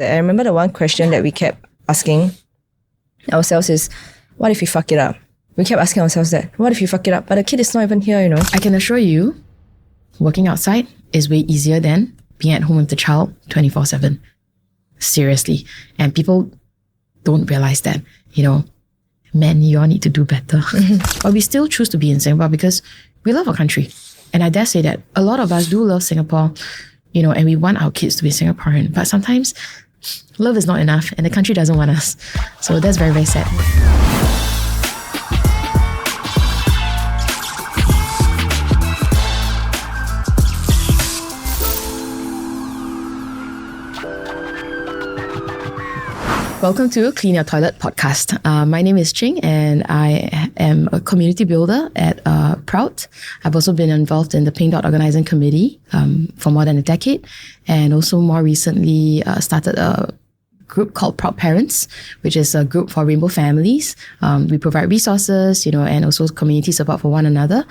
I remember the one question that we kept asking ourselves is, what if we fuck it up? We kept asking ourselves that, what if you fuck it up? But the kid is not even here, I can assure you, working outside is way easier than being at home with the child 24/7. Seriously. And people don't realize that, men, you all need to do better. But we still choose to be in Singapore because we love our country. And I dare say that a lot of us do love Singapore, and we want our kids to be Singaporean. But sometimes love is not enough and the country doesn't want us. So that's very, very sad. Welcome to Clean Your Toilet podcast. My name is Ching and I am a community builder at Proud. I've also been involved in the Pink Dot Organising Committee for more than a decade, and also more recently started a group called Proud Parents, which is a group for rainbow families. We provide resources, and also community support for one another.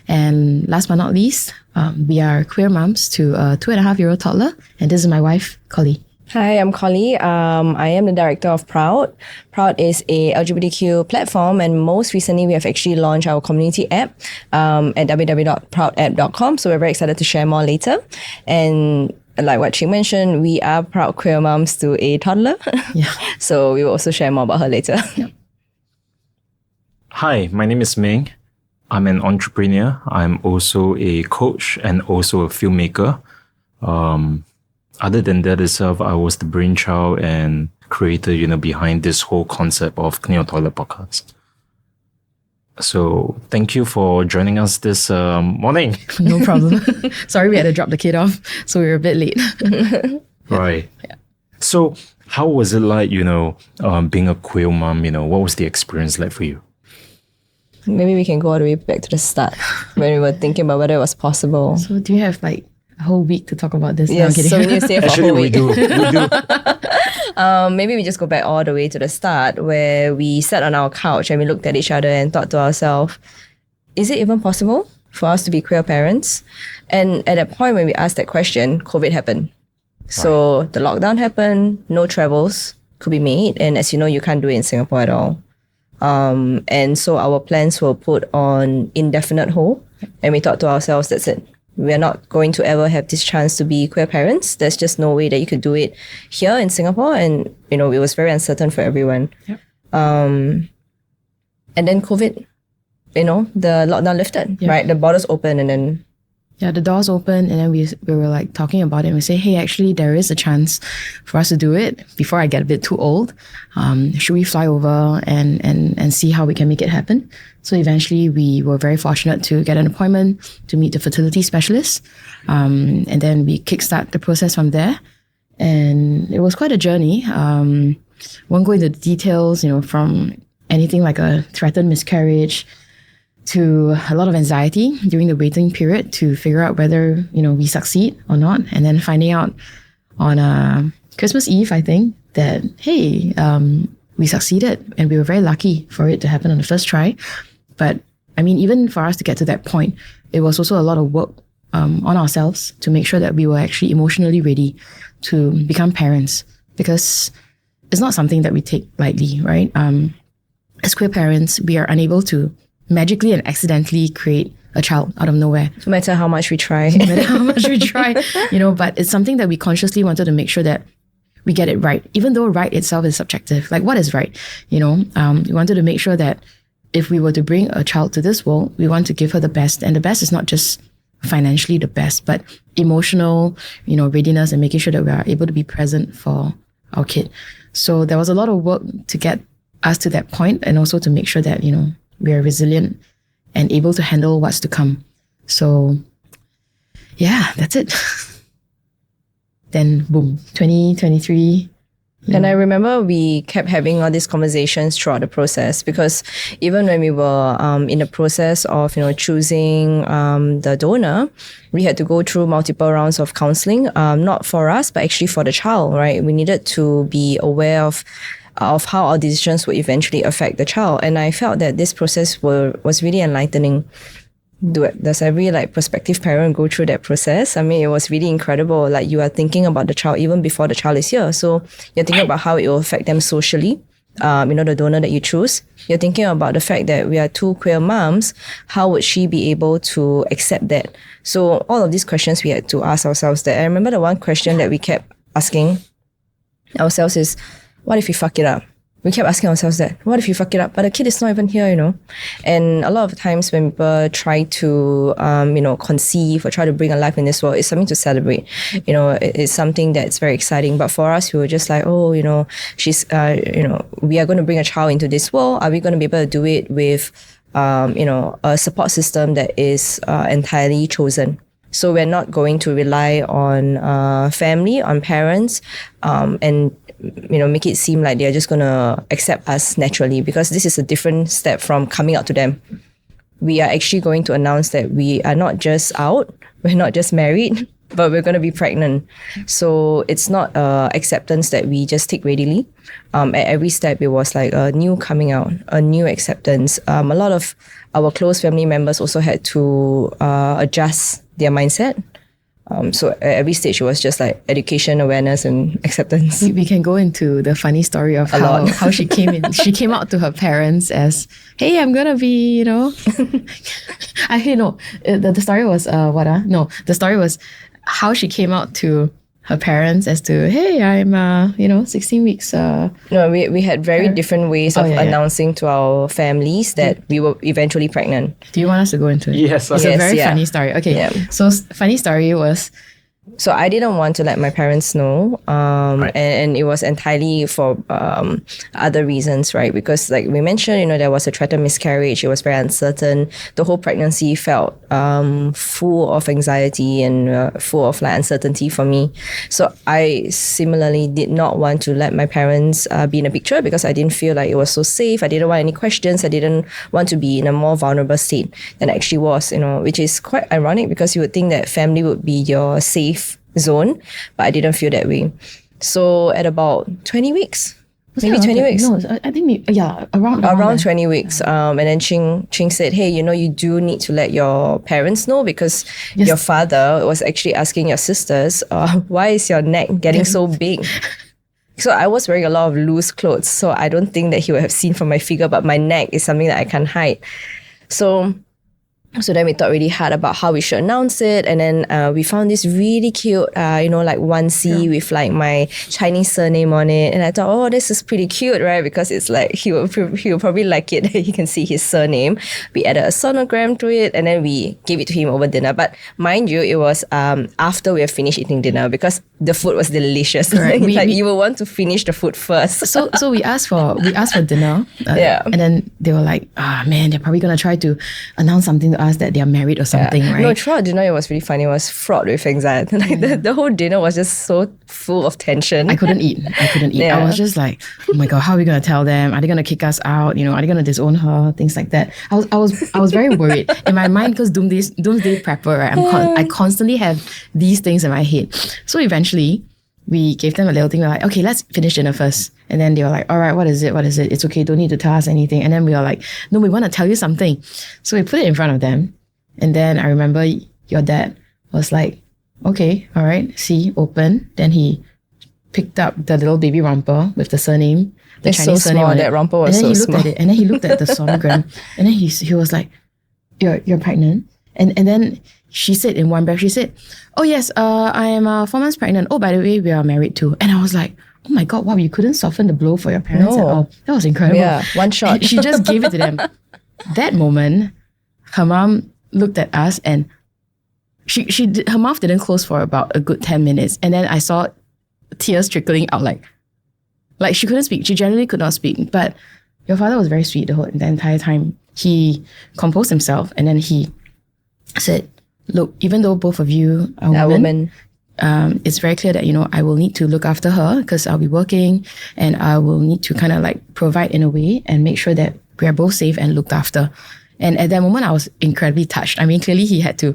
And last but not least, we are queer moms to a 2.5-year-old toddler. And this is my wife, Collie. Hi, I'm Collie. I am the director of Proud. Proud is a LGBTQ platform, and most recently we have actually launched our community app at www.proudapp.com. So we're very excited to share more later. And like what Ching mentioned, we are proud queer moms to a toddler. Yeah. So we will also share more about her later. Yeah. Hi, my name is Ming. I'm an entrepreneur. I'm also a coach and also a filmmaker. Other than that itself, I was the brainchild and creator, behind this whole concept of Clean Your Toilet podcast. So thank you for joining us this morning. No problem. Sorry, we had to drop the kid off, so we were a bit late. Right. Yeah. So how was it like, being a queer mom? What was the experience like for you? Maybe we can go all the way back to the start when we were thinking about whether it was possible. So do you have a whole week to talk about this? Yes, so we need to stay for Actually, a whole week. we do. Maybe we just go back all the way to the start where we sat on our couch and we looked at each other and thought to ourselves, is it even possible for us to be queer parents? And at that point when we asked that question, COVID happened. So the lockdown happened, no travels could be made. And as you know, you can't do it in Singapore at all. And so our plans were put on indefinite hold. And we thought to ourselves, that's it. We're not going to ever have this chance to be queer parents. There's just no way that you could do it here in Singapore. And, it was very uncertain for everyone. Yep. And then COVID, the lockdown lifted, Yep. right? The borders opened and then... Yeah, the doors open and then we were talking about it and we say, hey, actually there is a chance for us to do it before I get a bit too old. Should we fly over and see how we can make it happen? So eventually we were very fortunate to get an appointment to meet the fertility specialist. And then we kickstart the process from there. And it was quite a journey. Won't go into the details, from anything like a threatened miscarriage to a lot of anxiety during the waiting period to figure out whether, we succeed or not. And then finding out on Christmas Eve, I think, that, hey, we succeeded and we were very lucky for it to happen on the first try. But even for us to get to that point, it was also a lot of work on ourselves to make sure that we were actually emotionally ready to become parents, because it's not something that we take lightly, right? As queer parents, we are unable to magically and accidentally create a child out of nowhere. No matter how much we try. No matter how much we try, but it's something that we consciously wanted to make sure that we get it right, even though right itself is subjective. Like, what is right? We wanted to make sure that if we were to bring a child to this world, we want to give her the best. And the best is not just financially the best, but emotional, readiness and making sure that we are able to be present for our kid. So there was a lot of work to get us to that point and also to make sure that, we are resilient and able to handle what's to come. So, yeah, that's it. Then, boom, 2023. And I remember we kept having all these conversations throughout the process, because even when we were in the process of, choosing the donor, we had to go through multiple rounds of counseling, not for us, but actually for the child, right? We needed to be aware of how our decisions would eventually affect the child. And I felt that this process was really enlightening, does every like prospective parent go through that process? I mean, it was really incredible. Like you are thinking about the child even before the child is here. So you're thinking about how it will affect them socially. The donor that you choose. You're thinking about the fact that we are two queer moms. How would she be able to accept that? So all of these questions we had to ask ourselves that. I remember the one question that we kept asking ourselves is, what if we fuck it up? We kept asking ourselves that, what if you fuck it up? But the kid is not even here, And a lot of times when people try to, conceive or try to bring a life in this world, it's something to celebrate. It's something that's very exciting. But for us, we were just like, she's, we are going to bring a child into this world. Are we going to be able to do it with, a support system that is entirely chosen? So we're not going to rely on family, on parents, and make it seem like they're just going to accept us naturally, because this is a different step from coming out to them. We are actually going to announce that we are not just out, we're not just married, but we're going to be pregnant. So it's not acceptance that we just take readily. At every step, it was like a new coming out, a new acceptance. A lot of our close family members also had to adjust their mindset. So at every stage, it was just like education, awareness, and acceptance. We can go into the funny story of how she came in. She came out to her parents as, hey, I'm going to be, Actually, no. The story was, the story was how she came out to her parents as to, hey, I'm, 16 weeks. No, we had very different ways of announcing to our families that we were eventually pregnant. Do you want us to go into it? Yes. It's a very funny story. Okay. Yeah. So funny story was, so I didn't want to let my parents know, and it was entirely for other reasons, right? Because like we mentioned, there was a threatened miscarriage. It was very uncertain. The whole pregnancy felt full of anxiety and full of like uncertainty for me. So I similarly did not want to let my parents be in the picture, because I didn't feel like it was so safe. I didn't want any questions. I didn't want to be in a more vulnerable state than I actually was, which is quite ironic, because you would think that family would be your safe zone, but I didn't feel that way. So at about 20 weeks, maybe 20 weeks. No, I think around 20 weeks. And then Ching said, hey, you do need to let your parents know, because your father was actually asking your sisters, why is your neck getting so big? So I was wearing a lot of loose clothes, so I don't think that he would have seen from my figure, but my neck is something that I can't hide. So then we thought really hard about how we should announce it. And then we found this really cute, like onesie with like my Chinese surname on it. And I thought, oh, this is pretty cute, right? Because it's like, he will probably like it. He can see his surname. We added a sonogram to it, and then we gave it to him over dinner. But mind you, it was after we had finished eating dinner, because the food was delicious. Right. You will want to finish the food first. So we asked for dinner. And then they were like, man, they're probably going to try to announce something to us that they are married or something, right? No, throughout dinner, it was really funny. It was fraught with anxiety. The whole dinner was just so full of tension. I couldn't eat. Yeah. I was just like, oh my God, how are we going to tell them? Are they going to kick us out? Are they going to disown her? Things like that. I was very worried in my mind, because doomsday prepper, right? I constantly have these things in my head. So eventually, we gave them a little thing. We're like, okay, let's finish dinner first. And then they were like, all right, what is it? It's okay. Don't need to tell us anything. And then we were like, no, we want to tell you something. So we put it in front of them. And then I remember your dad was like, okay, all right, see, open. Then he picked up the little baby romper with the surname, the it's Chinese so surname small, on it. that romper was and then so he looked small. at it, and then he looked at the sonogram, and then he was like, you're pregnant? And then she said in one breath, she said, oh yes, I am 4 months pregnant. Oh, by the way, we are married too. And I was like, oh my God, wow, you couldn't soften the blow for your parents at all. That was incredible. Yeah, one shot. And she just gave it to them. That moment, her mom looked at us, and her mouth didn't close for about a good 10 minutes. And then I saw tears trickling out, like she couldn't speak. She generally could not speak. But your father was very sweet the entire time. He composed himself, and then he said, look, even though both of you are women, it's very clear that, I will need to look after her, because I'll be working, and I will need to kind of like provide in a way and make sure that we are both safe and looked after. And at that moment, I was incredibly touched. I mean, clearly he had to,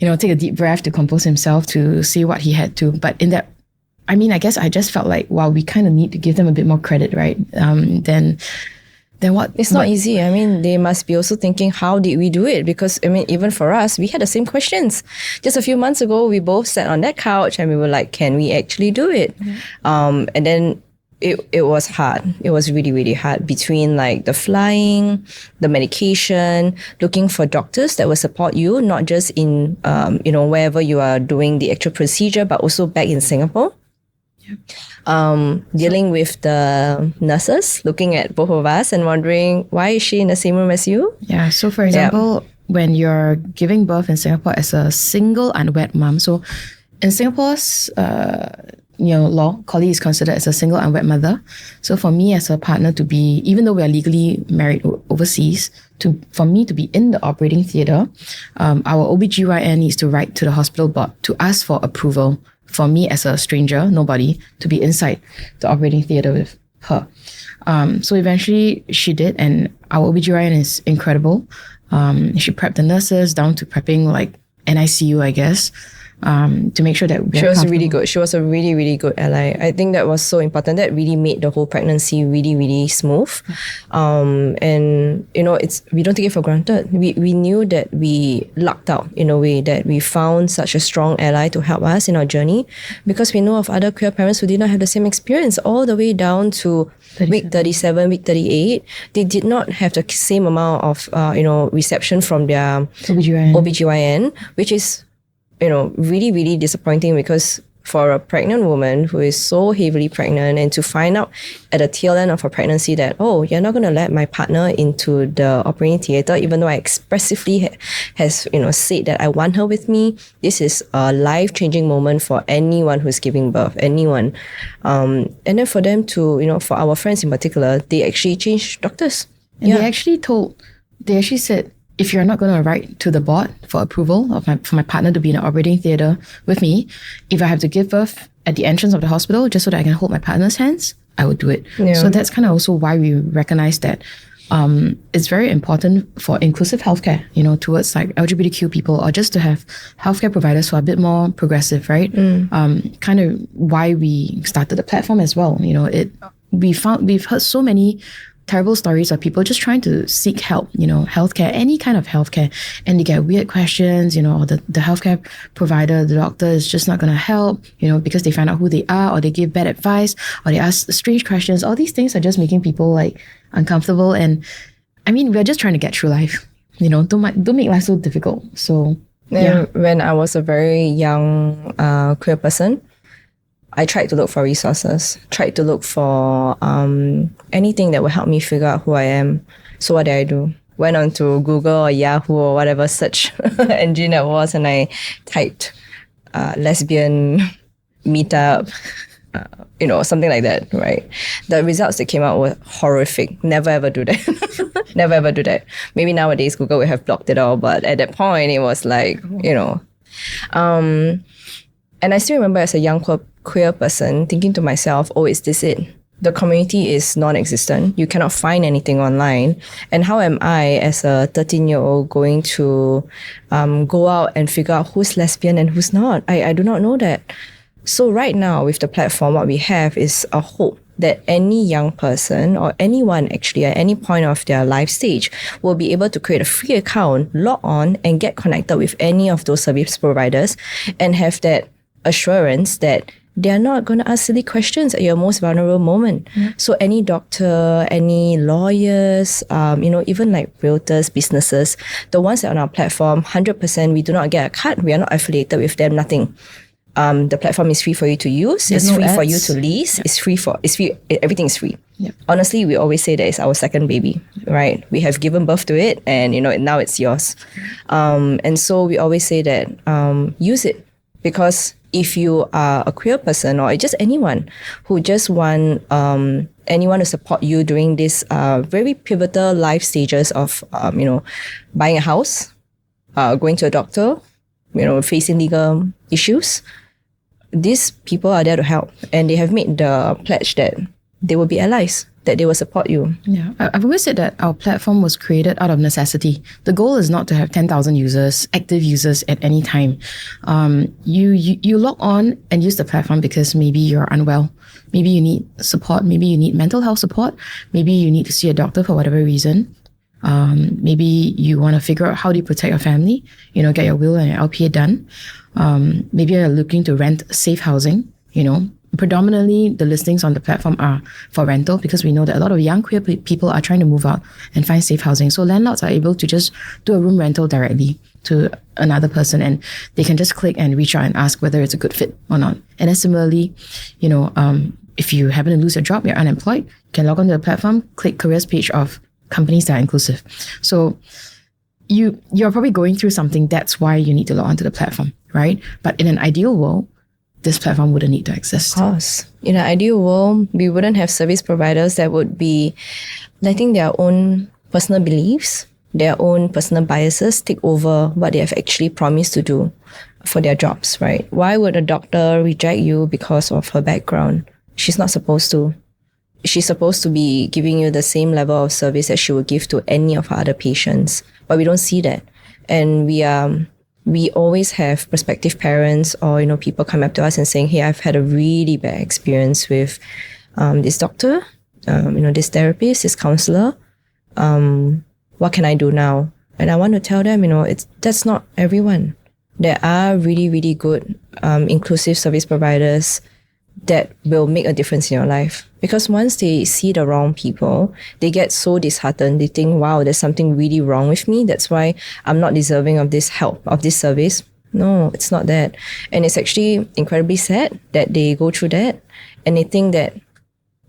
take a deep breath to compose himself, to say what he had to. But in that, I guess I just felt like, wow, we kind of need to give them a bit more credit, right? Then then what? It's not easy. I mean, they must be also thinking, how did we do it? Because, I mean, even for us, we had the same questions. Just a few months ago, we both sat on that couch and we were like, can we actually do it? And then it was hard. It was really, really hard between like the flying, the medication, looking for doctors that will support you, not just in, wherever you are doing the actual procedure, but also back in Singapore. Dealing with the nurses, looking at both of us and wondering, why is she in the same room as you? Yeah. So for example, when you're giving birth in Singapore as a single unwed mom, so in Singapore's law, Collie is considered as a single unwed mother. So for me as a partner to be, even though we are legally married overseas, for me to be in the operating theatre, our OBGYN needs to write to the hospital board to ask for approval for me as a stranger, nobody, to be inside the operating theatre with her. So eventually she did, and our OBGYN is incredible. She prepped the nurses down to prepping like NICU, I guess, to make sure that she was really good. She was a really, really good ally. I think that was so important. That really made the whole pregnancy really, really smooth. And we don't take it for granted. We knew that we lucked out in a way, that we found such a strong ally to help us in our journey, because we know of other queer parents who did not have the same experience all the way down to week 37, week 38. They did not have the same amount of reception from their OBGYN, which is really, really disappointing, because for a pregnant woman who is so heavily pregnant, and to find out at the tail end of her pregnancy that, you're not going to let my partner into the operating theatre, even though I expressively has said that I want her with me. This is a life-changing moment for anyone who's giving birth, anyone. And then for them to, for our friends in particular, they actually changed doctors. And they actually said, if you're not going to write to the board for approval for my partner to be in an operating theatre with me, if I have to give birth at the entrance of the hospital just so that I can hold my partner's hands, I would do it. Yeah. So that's kind of also why we recognize that it's very important for inclusive healthcare, towards like LGBTQ people, or just to have healthcare providers who are a bit more progressive, right? Kind of why we started the platform as well. We've heard so many terrible stories of people just trying to seek help, healthcare, any kind of healthcare, and they get weird questions, or the healthcare provider, the doctor is just not going to help, because they find out who they are, or they give bad advice, or they ask strange questions. All these things are just making people like uncomfortable. And I mean, we're just trying to get through life, don't make life so difficult. So when I was a very young queer person, I tried to look for resources, tried to look for anything that would help me figure out who I am. So what did I do? Went on to Google or Yahoo or whatever search engine it was, and I typed lesbian meetup, something like that, right? The results that came out were horrific. Never ever do that. Never ever do that. Maybe nowadays Google would have blocked it all, but at that point it was like, and I still remember as a young queer person thinking to myself, is this it? The community is non-existent. You cannot find anything online. And how am I, as a 13-year-old, going to go out and figure out who's lesbian and who's not? I do not know that. So right now, with the platform, what we have is a hope that any young person, or anyone actually at any point of their life stage, will be able to create a free account, log on, and get connected with any of those service providers, and have that assurance that they're not going to ask silly questions at your most vulnerable moment. So any doctor, any lawyers, even like realtors, businesses, the ones that are on our platform, 100%, we do not get a cut. We are not affiliated with them, nothing. The platform is free for you to use. It's free for you to lease. It's free. Everything is free. Yep. Honestly, we always say that it's our second baby, right? We have given birth to it, and now it's yours. And so we always say that use it, because if you are a queer person, or just anyone who just want anyone to support you during this very pivotal life stages of buying a house, going to a doctor, facing legal issues, these people are there to help, and they have made the pledge that they will be allies, that they will support you. Yeah, I've always said that our platform was created out of necessity. The goal is not to have 10,000 users, active users at any time. You log on and use the platform because maybe you're unwell, maybe you need support, maybe you need mental health support, maybe you need to see a doctor for whatever reason. Maybe you want to figure out how do you protect your family, get your will and your LPA done. Maybe you're looking to rent safe housing, Predominantly, the listings on the platform are for rental because we know that a lot of young queer people are trying to move out and find safe housing. So landlords are able to just do a room rental directly to another person, and they can just click and reach out and ask whether it's a good fit or not. And then similarly, if you happen to lose your job, you're unemployed, you can log onto the platform, click careers page of companies that are inclusive. So you're probably going through something. That's why you need to log onto the platform, right? But in an ideal world, this platform wouldn't need to exist. Of course. In an ideal world, we wouldn't have service providers that would be letting their own personal beliefs, their own personal biases take over what they have actually promised to do for their jobs, right? Why would a doctor reject you because of her background? She's not supposed to. She's supposed to be giving you the same level of service that she would give to any of her other patients. But we don't see that. And we always have prospective parents or, people come up to us and saying, hey, I've had a really bad experience with this doctor, this therapist, this counselor. What can I do now? And I want to tell them, that's not everyone. There are really, really good inclusive service providers that will make a difference in your life. Because once they see the wrong people, they get so disheartened. They think, wow, there's something really wrong with me. That's why I'm not deserving of this help, of this service. No, it's not that. And it's actually incredibly sad that they go through that and they think that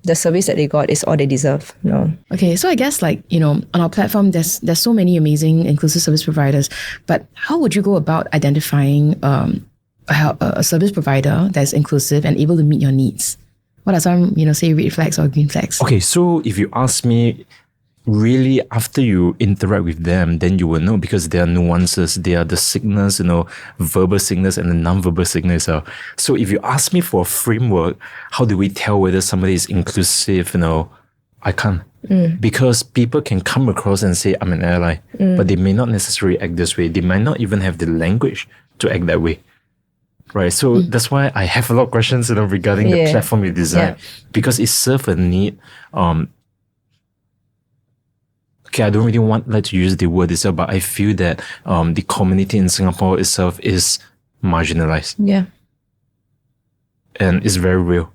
the service that they got is all they deserve. No. Okay, so I guess on our platform, there's so many amazing inclusive service providers, but how would you go about identifying a service provider that's inclusive and able to meet your needs? What are some, say red flags or green flags? Okay, so if you ask me, really after you interact with them, then you will know because there are nuances. There are the signals, verbal signals and the non-verbal signals. So if you ask me for a framework, how do we tell whether somebody is inclusive? I can't. Because people can come across and say, I'm an ally, but they may not necessarily act this way. They might not even have the language to act that way. Right, so that's why I have a lot of questions, regarding the platform you design, because it serves a need. Okay, I don't really like to use the word itself, but I feel that the community in Singapore itself is marginalized. Yeah, and it's very real,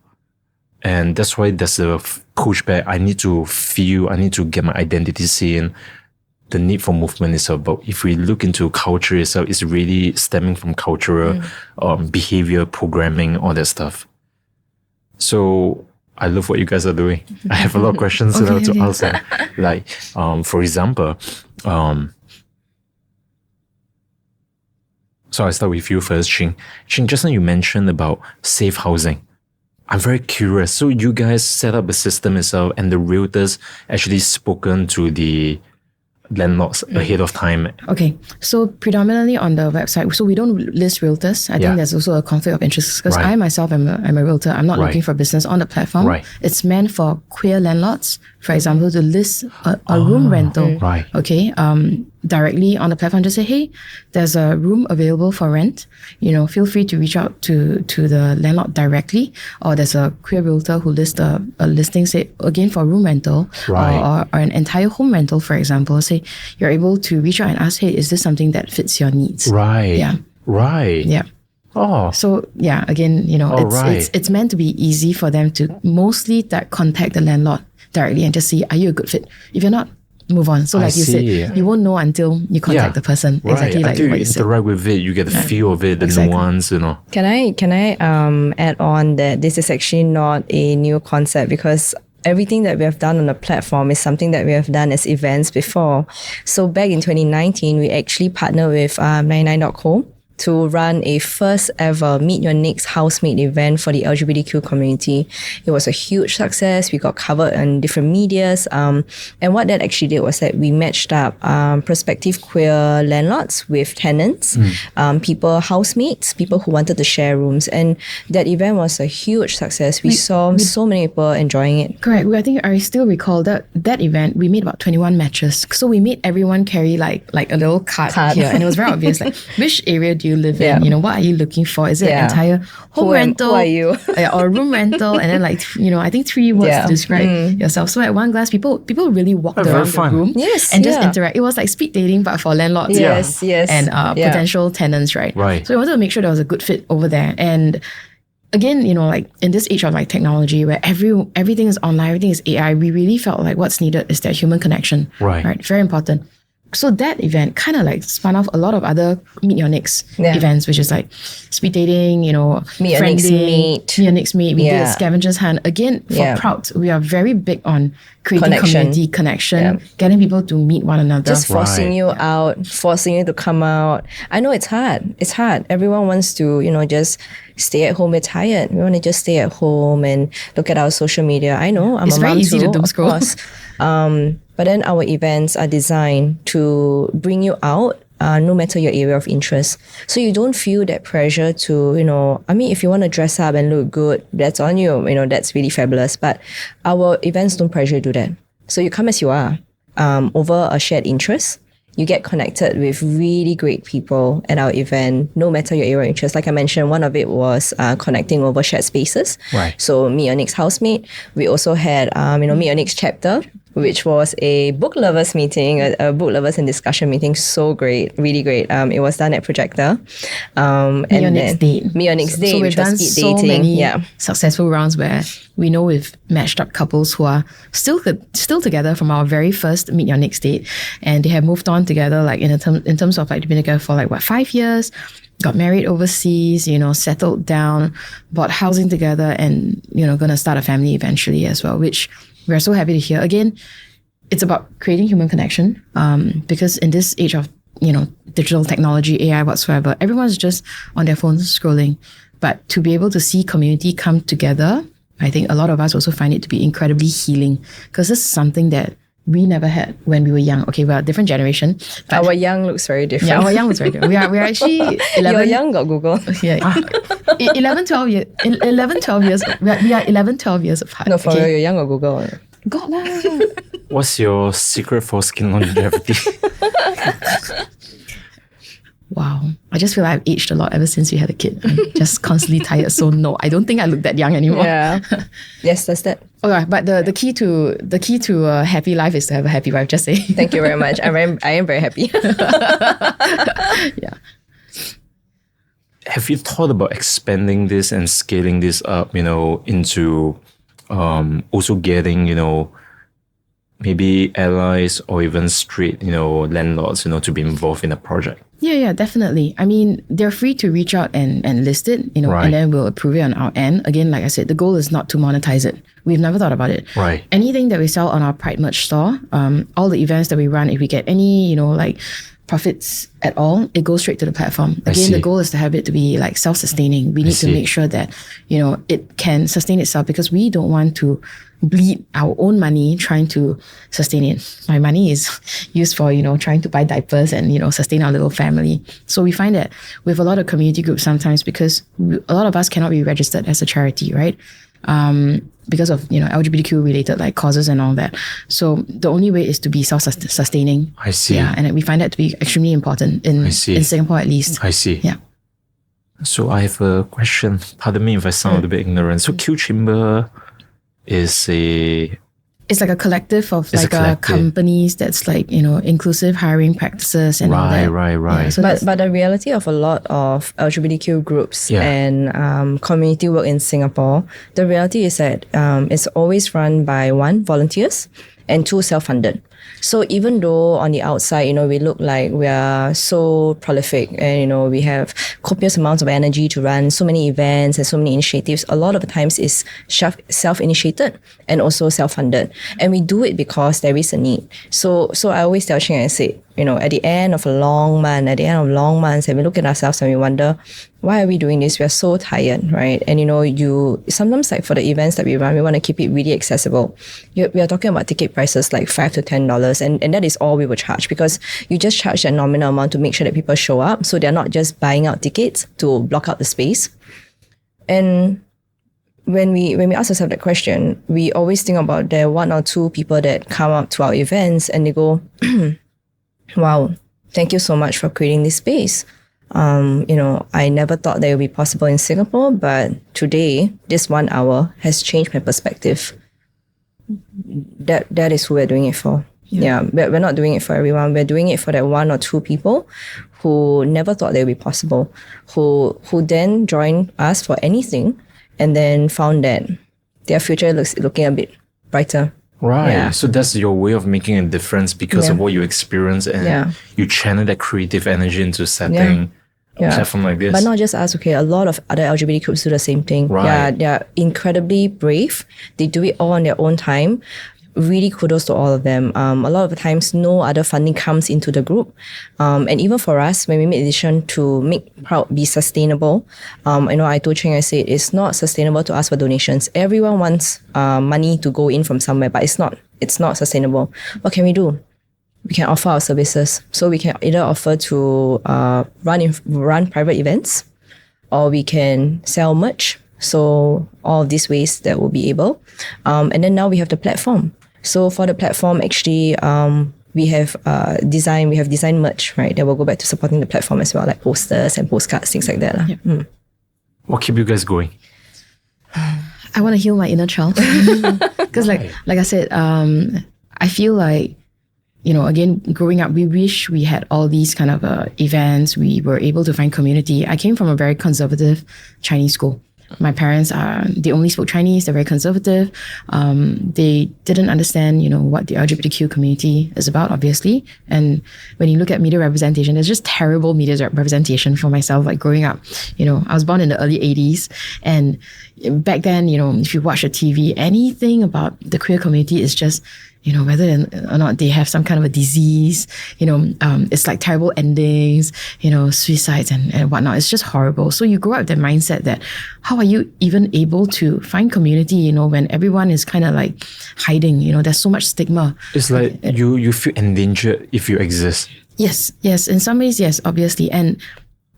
and that's why there's a pushback. I need to get my identity seen. The need for movement itself. But if we look into culture itself, it's really stemming from cultural behavior, programming, all that stuff. So I love what you guys are doing. I have a lot of questions to answer. Like, for example, so I start with you first, Ching. Ching, just now you mentioned about safe housing. I'm very curious. So you guys set up a system itself and the realtors actually spoken to the landlords ahead of time. Okay, so predominantly on the website, so we don't list realtors. I think there's also a conflict of interest because I myself am a realtor. I'm not looking for business on the platform. Right. It's meant for queer landlords, for example, to list a room rental. Right. Okay. Directly on the platform, just say, hey, there's a room available for rent. Feel free to reach out to the landlord directly, or there's a queer realtor who lists a listing, say again for room rental, or an entire home rental, for example. Say you're able to reach out and ask, hey, is this something that fits your needs? Right. Yeah. Right. Yeah. Oh. So yeah, again, it's meant to be easy for them to mostly contact the landlord directly and just see, are you a good fit? If you're not, move on. So like you said, you won't know until you contact the person. Right. Exactly like until what you you said. interact with it, you get the feel of it, the nuance, Can I add on that this is actually not a new concept because everything that we have done on the platform is something that we have done as events before. So back in 2019, we actually partnered with 99.co to run a first ever Meet Your Next housemate event for the LGBTQ community. It was a huge success. We got covered on different medias. And what that actually did was that we matched up prospective queer landlords with tenants, housemates, people who wanted to share rooms. And that event was a huge success. We saw so many people enjoying it. Correct. I think I still recall that event, we made about 21 matches. So we made everyone carry like a little card here. And it was very obvious, like, which area do do you live in? You know, what are you looking for? Is it an entire home rental? Who are you? Or a room rental? And then like, you know, I think 3 words to describe yourself. So at One Glass, people really walked around the room and just interact. It was like speed dating, but for landlords and potential tenants, right? So we wanted to make sure there was a good fit over there. And again, you know, like in this age of like technology where everything is online, everything is AI, we really felt like what's needed is that human connection. Right? Very important. So that event kind of like spun off a lot of other Meet Your Next events, which is like speed dating, you know, Meet Your Next Meet. Meet Your Next Meet. We did a scavenger's hunt. Again, for Proud, we are very big on creating community connection, getting people to meet one another. Just forcing you out, forcing you to come out. I know it's hard. It's hard. Everyone wants to, you know, just stay at home. We're tired. We want to just stay at home and look at our social media. I know. I'm it's a very mom easy too, to doom scroll. But then our events are designed to bring you out no matter your area of interest. So you don't feel that pressure to, you know, I mean, if you want to dress up and look good, that's on you. You know, that's really fabulous. But our events don't pressure you to do that. So you come as you are over a shared interest. You get connected with really great people at our event, no matter your area of interest. Like I mentioned, one of it was connecting over shared spaces. So Meet Your Next housemate. We also had, Meet Your Next chapter, which was a book lovers meeting, a book lovers and discussion meeting. So great, really great. It was done at Projector. Meet Your Next Date. Meet Your Next Date, so which we've done was speed so dating. Many successful rounds where we know we've matched up couples who are still together from our very first Meet Your Next Date, and they have moved on together like in terms of like been together for like 5 years. Got married overseas, you know, settled down, bought housing together, and, you know, gonna start a family eventually as well, which we're so happy to hear. Again, it's about creating human connection, because in this age of, you know, digital technology, AI, whatsoever, everyone's just on their phones scrolling. But to be able to see community come together, I think a lot of us also find it to be incredibly healing, because this is something that we never had when we were young. Okay, we're a different generation. Our young looks very different. Yeah, our young looks very different. We're actually 11. Your young got Google. Yeah. 11, 12 years. We are 11, 12 years apart. No, for real, your young got Google. God lah. What's your secret for skin longevity? Wow. I just feel like I've aged a lot ever since we had a kid. I'm just constantly tired. So no, I don't think I look that young anymore. Yeah. Yes, that's that. Okay, but the key to a happy life is to have a happy wife. Just say. Thank you very much. I am very happy. Yeah. Have you thought about expanding this and scaling this up, you know, into also getting, you know, maybe allies or even straight, you know, landlords, you know, to be involved in a project? Yeah, definitely. I mean, they're free to reach out and list it, you know, and then we'll approve it on our end. Again, like I said, the goal is not to monetize it. We've never thought about it. Right. Anything that we sell on our Pride merch store, all the events that we run, if we get any, you know, like profits at all, it goes straight to the platform. Again, the goal is to have it to be like self-sustaining. We need to make sure that, you know, it can sustain itself, because we don't want to bleed our own money trying to sustain it. My money is used for, you know, trying to buy diapers and, you know, sustain our little family. So we find that with a lot of community groups sometimes, because a lot of us cannot be registered as a charity, right? Because of, you know, LGBTQ related like causes and all that. So the only way is to be self-sustaining. I see. Yeah, and we find that to be extremely important in Singapore at least. I see. Yeah. So I have a question. Pardon me if I sound a bit ignorant. So Q Chamber is it's like a collective of companies that's like, you know, inclusive hiring practices and all that. Right. Yeah, so but the reality of a lot of LGBTQ groups and community work in Singapore, the reality is that it's always run by 1, volunteers, and 2, self-funded. So even though on the outside, you know, we look like we are so prolific and, you know, we have copious amounts of energy to run so many events and so many initiatives, a lot of the times is self-initiated and also self-funded. And we do it because there is a need. So I always tell Ching, I say, you know, at the end of long months, and we look at ourselves and we wonder, why are we doing this? We are so tired, right? And, you know, sometimes like for the events that we run, we want to keep it really accessible. We are talking about ticket prices like $5 to $10, and that is all we will charge, because you just charge that nominal amount to make sure that people show up, so they're not just buying out tickets to block out the space. And when we ask ourselves that question, we always think about the 1 or 2 people that come up to our events and they go, wow, thank you so much for creating this space. I never thought that it would be possible in Singapore, but today, this 1 hour has changed my perspective. That is who we're doing it for. Yeah, we're not doing it for everyone. We're doing it for that 1 or 2 people who never thought they would be possible, who then joined us for anything and then found that their future looking a bit brighter. Right. Yeah. So that's your way of making a difference because of what you experience, and you channel that creative energy into setting a platform like this. But not just us, okay. A lot of other LGBT groups do the same thing. Right. Yeah, they're incredibly brave. They do it all on their own time. Really kudos to all of them. A lot of the times, no other funding comes into the group. And even for us, when we made the decision to make Proud be sustainable, I told Ching, I said, it's not sustainable to ask for donations. Everyone wants money to go in from somewhere, but it's not sustainable. What can we do? We can offer our services. So we can either offer to run private events, or we can sell merch. So all of these ways that we'll be able. And then now we have the platform. So for the platform, actually, we have designed merch, right? That will go back to supporting the platform as well, like posters and postcards, things like that. Yep. What keep you guys going? I want to heal my inner child. Because like I said, I feel like, again, growing up, we wish we had all these kind of events. We were able to find community. I came from a very conservative Chinese school. My parents they only spoke Chinese. They're very conservative. They didn't understand, what the LGBTQ community is about, obviously. And when you look at media representation, there's just terrible media representation for myself. Like growing up, I was born in the early 80s. And back then, if you watch the TV, anything about the queer community is just, whether or not they have some kind of a disease, it's like terrible endings, suicides and whatnot. It's just horrible. So you grow up with that mindset that how are you even able to find community, when everyone is kind of like hiding, there's so much stigma. It's like you feel endangered if you exist. Yes. In some ways, yes, obviously. And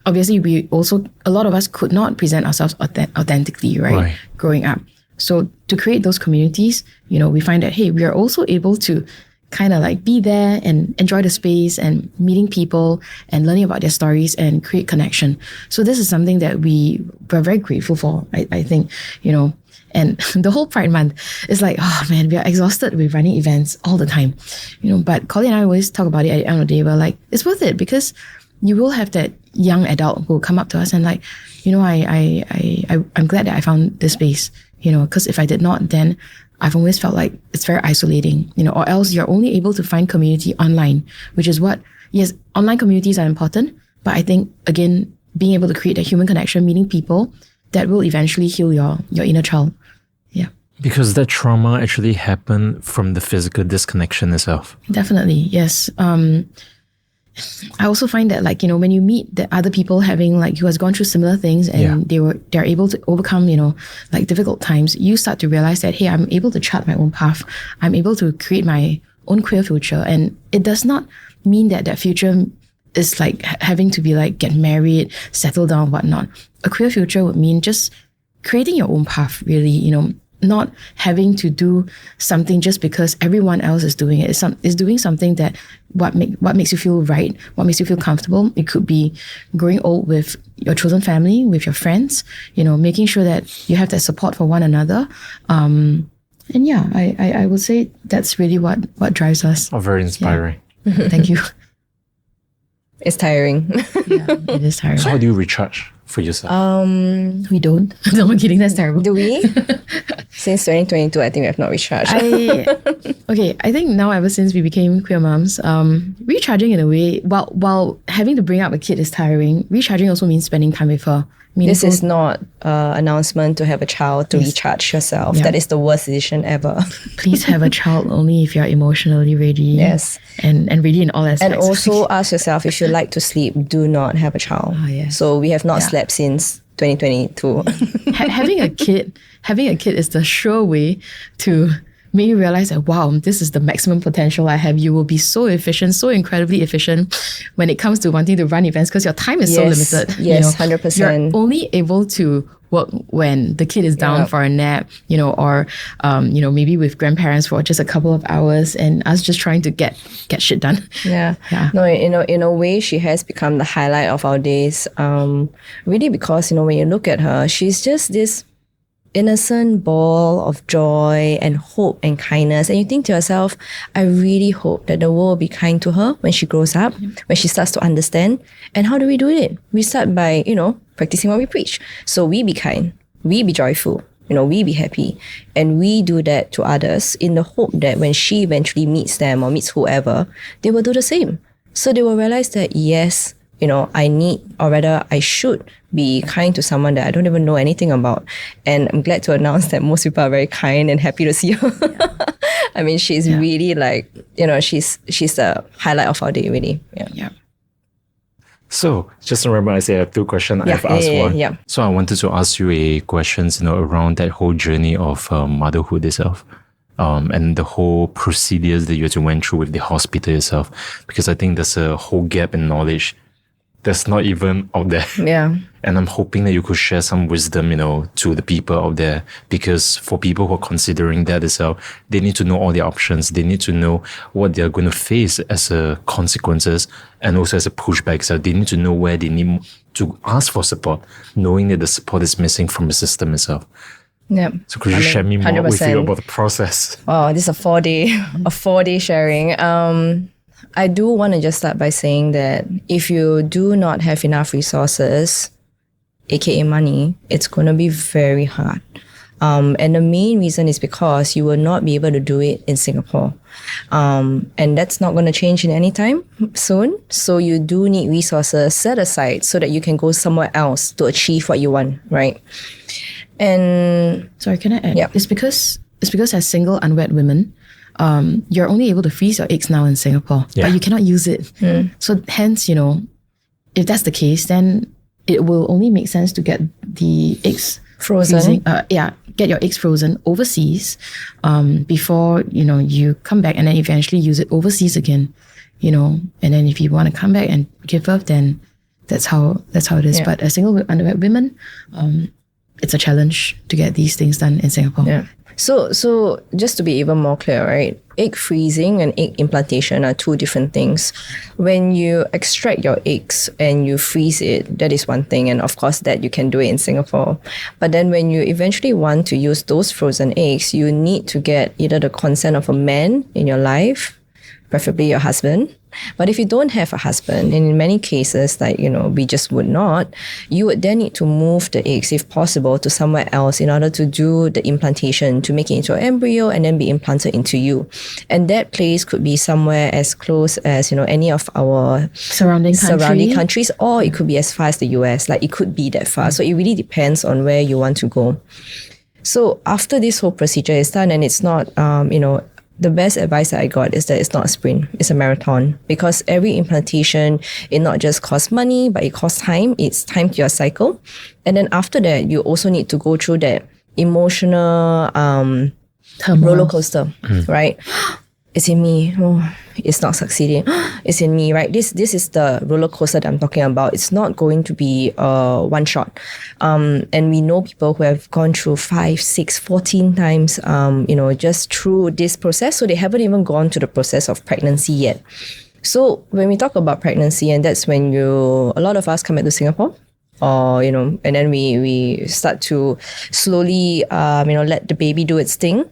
obviously we also, a lot of us could not present ourselves authentically, right? Growing up. So to create those communities, we find that, hey, we are also able to kind of like be there and enjoy the space and meeting people and learning about their stories and create connection. So this is something that we're very grateful for, I think, and the whole Pride Month is like, oh man, we are exhausted with running events all the time, but Colin and I always talk about it at the end of the day. We're like, it's worth it because you will have that young adult who will come up to us and like, I'm glad that I found this space. Because if I did not, then I've always felt like it's very isolating, or else you're only able to find community online, which is yes, online communities are important, but I think, again, being able to create a human connection, meeting people, that will eventually heal your inner child. Yeah. Because that trauma actually happened from the physical disconnection itself. Definitely, yes. I also find that when you meet the other people having who has gone through similar things and they're able to overcome, difficult times, you start to realize that, hey, I'm able to chart my own path. I'm able to create my own queer future. And it does not mean that future is having to be get married, settle down, whatnot. A queer future would mean just creating your own path, really, not having to do something just because everyone else is doing it. It's doing something that what makes you feel right, what makes you feel comfortable. It could be growing old with your chosen family, with your friends, making sure that you have that support for one another. And yeah, I would say that's really what drives us. Oh, very inspiring. Yeah. Thank you. It's tiring. Yeah, it is tiring. So how do you recharge for yourself? We don't. No, I'm kidding. That's terrible. Do we? Since 2022, I think we have not recharged. I think now ever since we became queer moms, recharging in a way, while having to bring up a kid is tiring, recharging also means spending time with her. This is not an announcement to have a child to recharge yourself. Yeah. That is the worst decision ever. Please have a child only if you're emotionally ready. Yes. And ready in all aspects. And also ask yourself, if you like to sleep, do not have a child. Oh, yes. So we have not slept since 2022. Having a kid is the sure way to made me realize that, wow, this is the maximum potential I have. You will be so efficient, so incredibly efficient when it comes to wanting to run events because your time is so limited. Yes, 100%. You're only able to work when the kid is down for a nap, or maybe with grandparents for just a couple of hours, and us just trying to get shit done. Yeah. No, in a way, she has become the highlight of our days. Really, because when you look at her, she's just this innocent ball of joy and hope and kindness, and you think to yourself, I really hope that the world will be kind to her when she grows up, when she starts to understand. And how do we do it? We start by practicing what we preach. So we be kind, we be joyful, we be happy, and we do that to others in the hope that when she eventually meets them or meets whoever, they will do the same. So they will realize that yes, I need, or rather I should be kind to someone that I don't even know anything about. And I'm glad to announce that most people are very kind and happy to see her. I mean, she's really she's the highlight of our day, really. Yeah. So, just remember, I say I have two questions. I've asked one. Yeah. So I wanted to ask you a questions, around that whole journey of motherhood itself. And the whole procedures that you had to went through with the hospital itself. Because I think there's a whole gap in knowledge that's not even out there. Yeah. And I'm hoping that you could share some wisdom, to the people out there. Because for people who are considering that itself, they need to know all the options. They need to know what they're going to face as consequences and also as a pushback. So they need to know where they need to ask for support, knowing that the support is missing from the system itself. Yeah. So could you share me more 100%. with you about the process? Oh, this is a 4-day sharing. I do want to just start by saying that if you do not have enough resources, aka money, it's going to be very hard. And the main reason is because you will not be able to do it in Singapore. And that's not going to change in any time soon. So you do need resources set aside so that you can go somewhere else to achieve what you want, right? And sorry, can I add? Yeah. It's because as single unwed women, you're only able to freeze your eggs now in Singapore, but you cannot use it. So hence, if that's the case, then it will only make sense to get the eggs frozen. Get your eggs frozen overseas before you come back, and then eventually use it overseas again. And then if you want to come back and give birth, then that's how it is. But as single unwed women, it's a challenge to get these things done in Singapore. Yeah. So just to be even more clear, right? Egg freezing and egg implantation are two different things. When you extract your eggs and you freeze it, that is one thing. And of course that you can do it in Singapore. But then when you eventually want to use those frozen eggs, you need to get either the consent of a man in your life, preferably your husband. But if you don't have a husband, and in many cases, we just would not, you would then need to move the eggs, if possible, to somewhere else in order to do the implantation, to make it into an embryo and then be implanted into you. And that place could be somewhere as close as, any of our surrounding countries, or it could be as far as the US. It could be that far. So it really depends on where you want to go. So after this whole procedure is done, and it's not, the best advice that I got is that it's not a sprint, it's a marathon. Because every implantation, it not just costs money, but it costs time. It's time to your cycle. And then after that, you also need to go through that emotional roller coaster, right? It's in me. Oh, it's not succeeding. It's in me, right? This is the roller coaster that I'm talking about. It's not going to be one shot. And we know people who have gone through 5, 6, 14 times, just through this process. So they haven't even gone to the process of pregnancy yet. So when we talk about pregnancy, and that's when a lot of us come back to Singapore, or, and then we start to slowly, let the baby do its thing.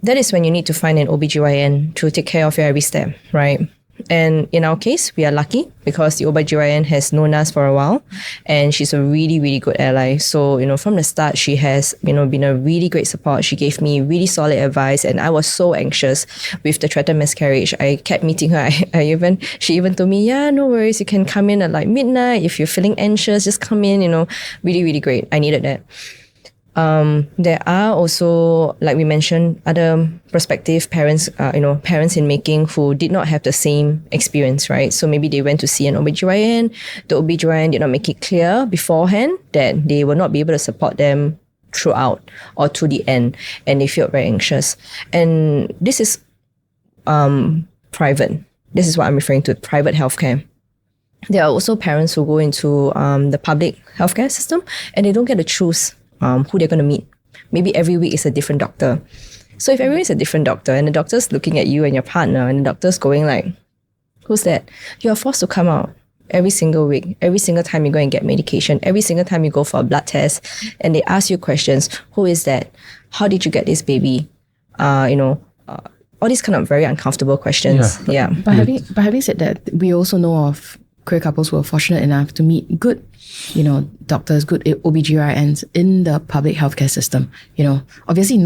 That is when you need to find an OBGYN to take care of your every step, right? And in our case, we are lucky because the OBGYN has known us for a while, and she's a really, really good ally. So, from the start, she has, been a really great support. She gave me really solid advice, and I was so anxious with the threatened miscarriage. I kept meeting her. She even told me, yeah, no worries. You can come in at midnight. If you're feeling anxious, just come in, really, really great. I needed that. There are also, like we mentioned, other prospective parents, parents in making who did not have the same experience, right? So maybe they went to see an OBGYN. The OBGYN did not make it clear beforehand that they will not be able to support them throughout or to the end, and they feel very anxious. And this is private. This is what I'm referring to, private healthcare. There are also parents who go into the public healthcare system and they don't get to choose who they're going to meet. Maybe every week is a different doctor. So if every week is a different doctor and the doctor's looking at you and your partner and the doctor's going like, who's that? You are forced to come out every single week, every single time you go and get medication, every single time you go for a blood test and they ask you questions. Who is that? How did you get this baby? All these kind of very uncomfortable questions. But having said that, we also know of queer couples who are fortunate enough to meet good, doctors, good OBGYNs in the public healthcare system. Obviously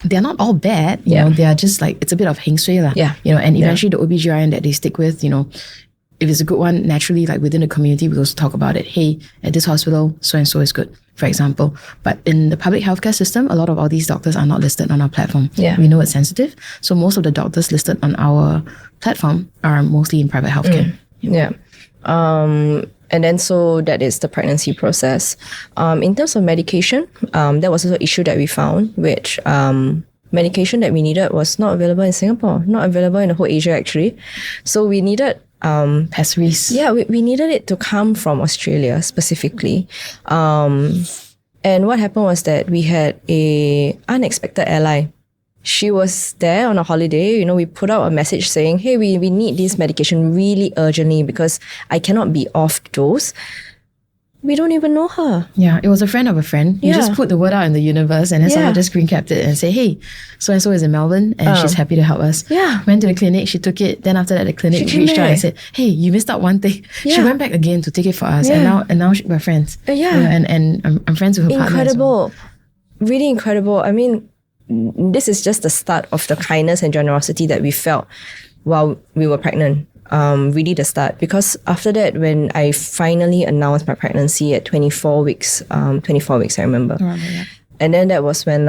they're not all bad. They are just like, it's a bit of heng sui lah. And eventually the OBGYN that they stick with, if it's a good one, naturally, like within the community, we also talk about it. Hey, at this hospital, so and so is good, for example. But in the public healthcare system, a lot of all these doctors are not listed on our platform. We know it's sensitive. So most of the doctors listed on our platform are mostly in private healthcare. And then so that is the pregnancy process. In terms of medication, that was also an issue that we found, which medication that we needed was not available in Singapore, not available in the whole Asia actually. So we needed pessaries. We needed it to come from Australia specifically. And what happened was that we had a unexpected ally. She was there on a holiday. We put out a message saying, hey, we need this medication really urgently because I cannot be off dose. We don't even know her. Yeah, it was a friend of a friend. You just put the word out in the universe and then someone just screen capped it and say, hey, so-and-so is in Melbourne and she's happy to help us. Went to the clinic, she took it. Then after that, the clinic reached out and said, hey, you missed out one thing. She went back again to take it for us. And now we're friends. And I'm friends with her partner. Incredible. Really incredible. I mean, this is just the start of the kindness and generosity that we felt while we were pregnant. Really the start, because after that, when I finally announced my pregnancy at 24 weeks, I remember. And then that was when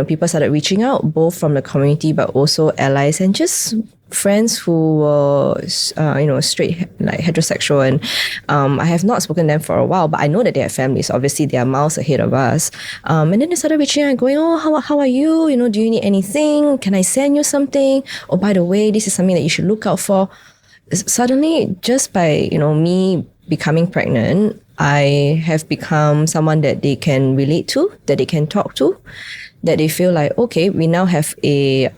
people started reaching out, both from the community, but also allies and just friends who were, straight, like heterosexual. And I have not spoken to them for a while, but I know that they have families. Obviously, they are miles ahead of us. And then they started reaching out and going, oh, how are you? Do you need anything? Can I send you something? Oh, by the way, this is something that you should look out for. Suddenly, just by, me becoming pregnant, I have become someone that they can relate to, that they can talk to, that they feel like, okay, we now have a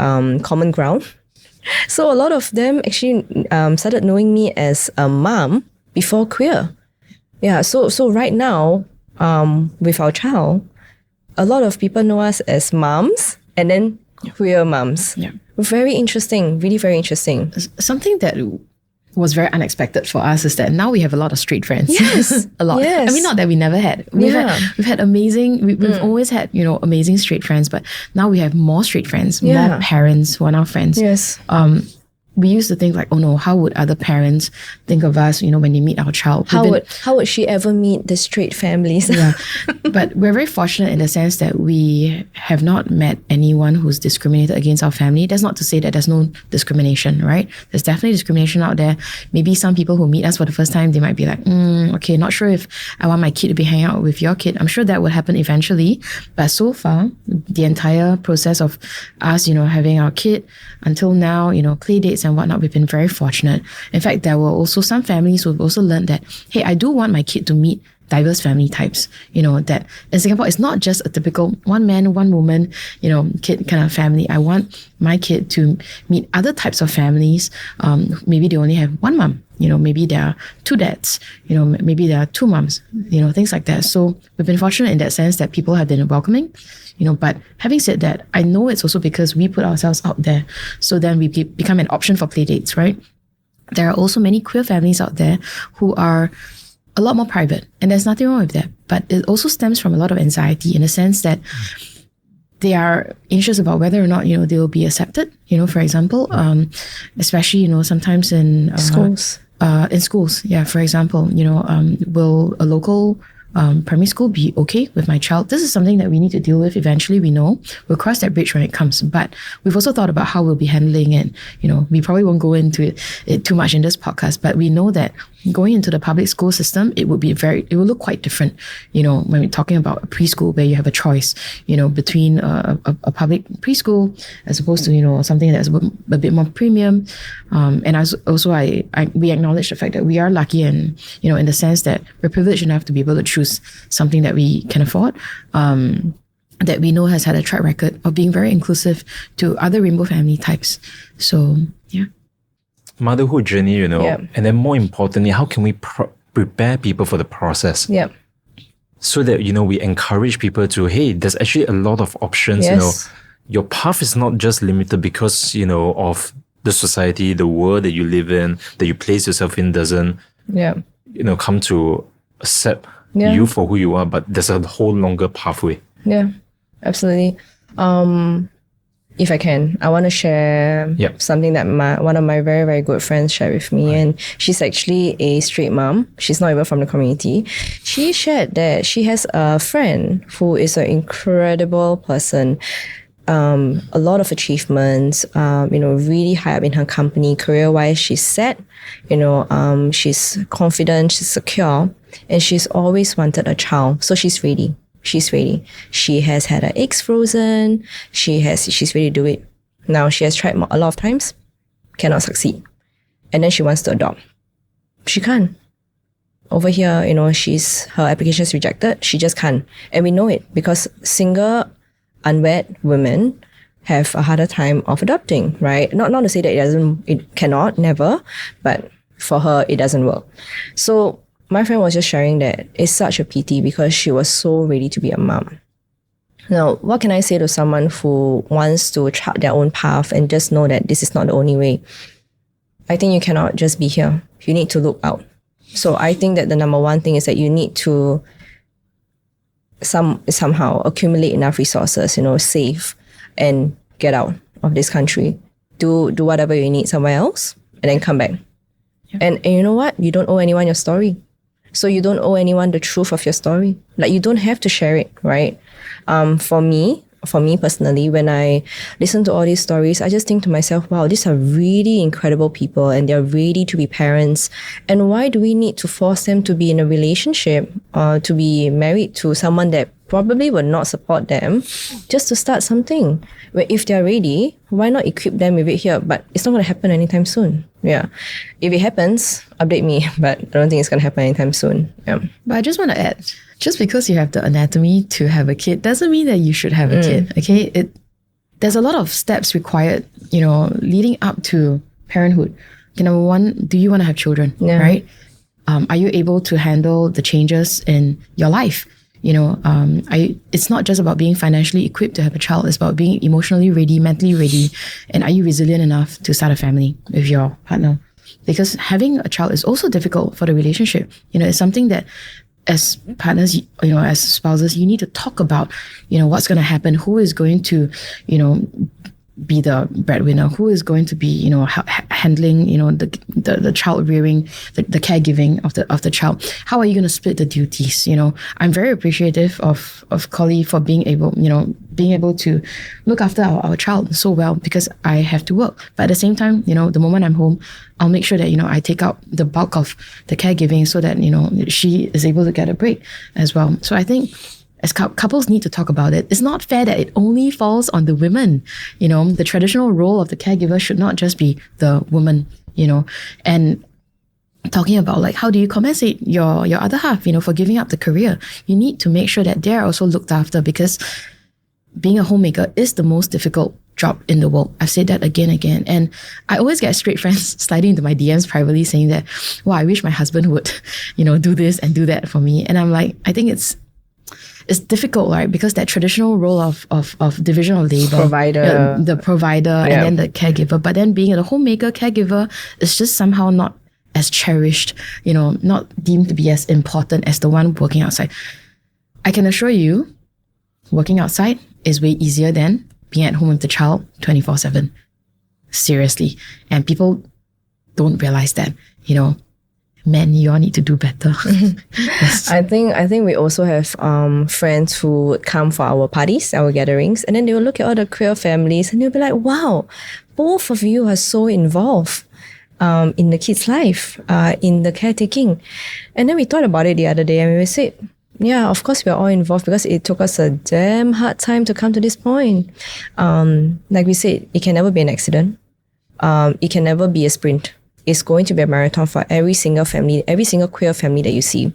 common ground. So a lot of them actually started knowing me as a mom before queer. Yeah, so right now, with our child, a lot of people know us as moms and then queer moms. Very interesting, really very interesting. Something that was very unexpected for us is that now we have a lot of straight friends. Yes. A lot. Yes. I mean, not that we never had. We've had amazing, we've always had, amazing straight friends, but now we have more straight friends, more parents who are now friends. Yes. We used to think like, oh no, how would other parents think of us, when they meet our child? How would she ever meet the straight families? But we're very fortunate in the sense that we have not met anyone who's discriminated against our family. That's not to say that there's no discrimination, right? There's definitely discrimination out there. Maybe some people who meet us for the first time, they might be like, okay, not sure if I want my kid to be hanging out with your kid. I'm sure that would happen eventually. But so far, the entire process of us, having our kid until now, play dates and whatnot, we've been very fortunate. In fact, there were also some families who've also learned that, hey, I do want my kid to meet diverse family types, that in Singapore, it's not just a typical one man, one woman, kid kind of family. I want my kid to meet other types of families. Maybe they only have one mom, maybe there are two dads, maybe there are two moms, things like that. So we've been fortunate in that sense that people have been welcoming. But having said that, I know it's also because we put ourselves out there. So then we become an option for play dates, right? There are also many queer families out there who are a lot more private, and there's nothing wrong with that. But it also stems from a lot of anxiety in the sense that they are anxious about whether or not, they will be accepted, for example, especially, sometimes in schools. In schools, for example, will a local primary school be okay with my child? This is something that we need to deal with eventually. We know we'll cross that bridge when it comes, but we've also thought about how we'll be handling it. We probably won't go into it too much in this podcast, but we know that going into the public school system, it will look quite different. When we're talking about a preschool where you have a choice, between a public preschool as opposed to, something that's a bit more premium. And we acknowledge the fact that we are lucky and, in the sense that we're privileged enough to be able to choose something that we can afford, that we know has had a track record of being very inclusive to other rainbow family types. So, yeah. Motherhood journey, Yeah. and then more importantly, how can we prepare people for the process? Yeah. So that, we encourage people to, hey, there's actually a lot of options, Yes. Your path is not just limited because, of the society, the world that you live in, that you place yourself in doesn't, Yeah. come to accept Yeah. you for who you are, but there's a whole longer pathway. Yeah, absolutely. If I can, I want to share Yep. something that one of my very, very good friends shared with me. And she's actually a straight mom. She's not even from the community. She shared that she has a friend who is an incredible person. A lot of achievements, really high up in her company. Career-wise, she's set. She's confident, she's secure, and she's always wanted a child. So she's ready. She's ready. She has had her eggs frozen. She's ready to do it. Now she has tried a lot of times, cannot succeed. And then she wants to adopt. She can't. Over here, her application is rejected. She just can't. And we know it because single, unwed women have a harder time of adopting, right? Not to say that it cannot, never, but for her, it doesn't work. So my friend was just sharing that it's such a pity because she was so ready to be a mom. Now, what can I say to someone who wants to chart their own path and just know that this is not the only way? I think you cannot just be here. You need to look out. So I think that the number one thing is that you need to somehow accumulate enough resources, save and get out of this country. Do whatever you need somewhere else and then come back. Yep. And you know what? You don't owe anyone your story. So you don't owe anyone the truth of your story. Like, you don't have to share it, right? For me personally, when I listen to all these stories, I just think to myself, wow, these are really incredible people and they're ready to be parents. And why do we need to force them to be in a relationship or to be married to someone that probably will not support them just to start something? Where if they're ready, why not equip them with it here? But it's not going to happen anytime soon. Yeah. If it happens, update me. But I don't think it's going to happen anytime soon. Yeah. But I just want to add, just because you have the anatomy to have a kid doesn't mean that you should have a kid. Okay, there's a lot of steps required, leading up to parenthood. Number one, do you want to have children? Yeah. Right? Are you able to handle the changes in your life? It's not just about being financially equipped to have a child. It's about being emotionally ready, mentally ready, and are you resilient enough to start a family with your partner? Because having a child is also difficult for the relationship. It's something that, as partners, as spouses, you need to talk about, what's going to happen, who is going to, be the breadwinner, who is going to be, handling, the child rearing, the caregiving of the child. How are you going to split the duties? I'm very appreciative of Collie for being able to look after our child so well, because I have to work. But at the same time, the moment I'm home, I'll make sure that, I take out the bulk of the caregiving so that, she is able to get a break as well. So I think as couples need to talk about it. It's not fair that it only falls on the women. The traditional role of the caregiver should not just be the woman, and talking about like, how do you compensate your other half, for giving up the career? You need to make sure that they're also looked after, because being a homemaker is the most difficult job in the world. I've said that again. And I always get straight friends sliding into my DMs privately saying that, wow, I wish my husband would, do this and do that for me. And I'm like, I think it's difficult, right? Because that traditional role of division of labor, the provider, and then the caregiver, but then being a homemaker caregiver is just somehow not as cherished, not deemed to be as important as the one working outside. I can assure you, working outside is way easier than being at home with the child 24/7. Seriously. And people don't realize that, men, you all need to do better. Yes. I think we also have friends who would come for our parties, our gatherings, and then they will look at all the queer families and they'll be like, wow, both of you are so involved in the kids' life, in the caretaking. And then we thought about it the other day and we said, yeah, of course we're all involved because it took us a damn hard time to come to this point. Like we said, it can never be an accident. It can never be a sprint. It's going to be a marathon for every single family, every single queer family that you see.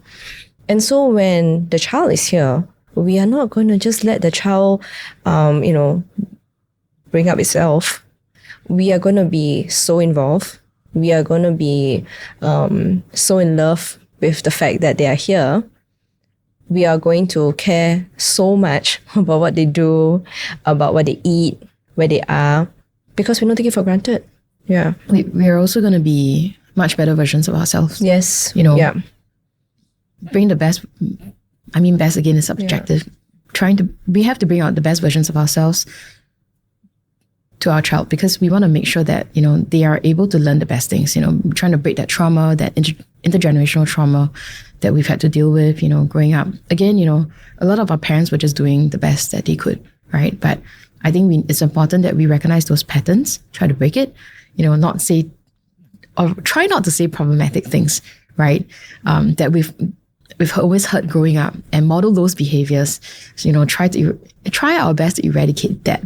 And so when the child is here, we are not going to just let the child, bring up itself. We are going to be so involved. We are going to be so in love with the fact that they are here. We are going to care so much about what they do, about what they eat, where they are, because we don't take it for granted. Yeah. We are also going to be much better versions of ourselves. Yes. Yeah. Bring the best. I mean, best again is subjective. Yeah. We have to bring out the best versions of ourselves to our child because we want to make sure that, they are able to learn the best things, trying to break that trauma, that intergenerational trauma that we've had to deal with, growing up. Again, a lot of our parents were just doing the best that they could, right? But I think it's important that we recognize those patterns, try to break it, not say, or try not to say problematic things, right? That we've always heard growing up and model those behaviors. So, try our best to eradicate that.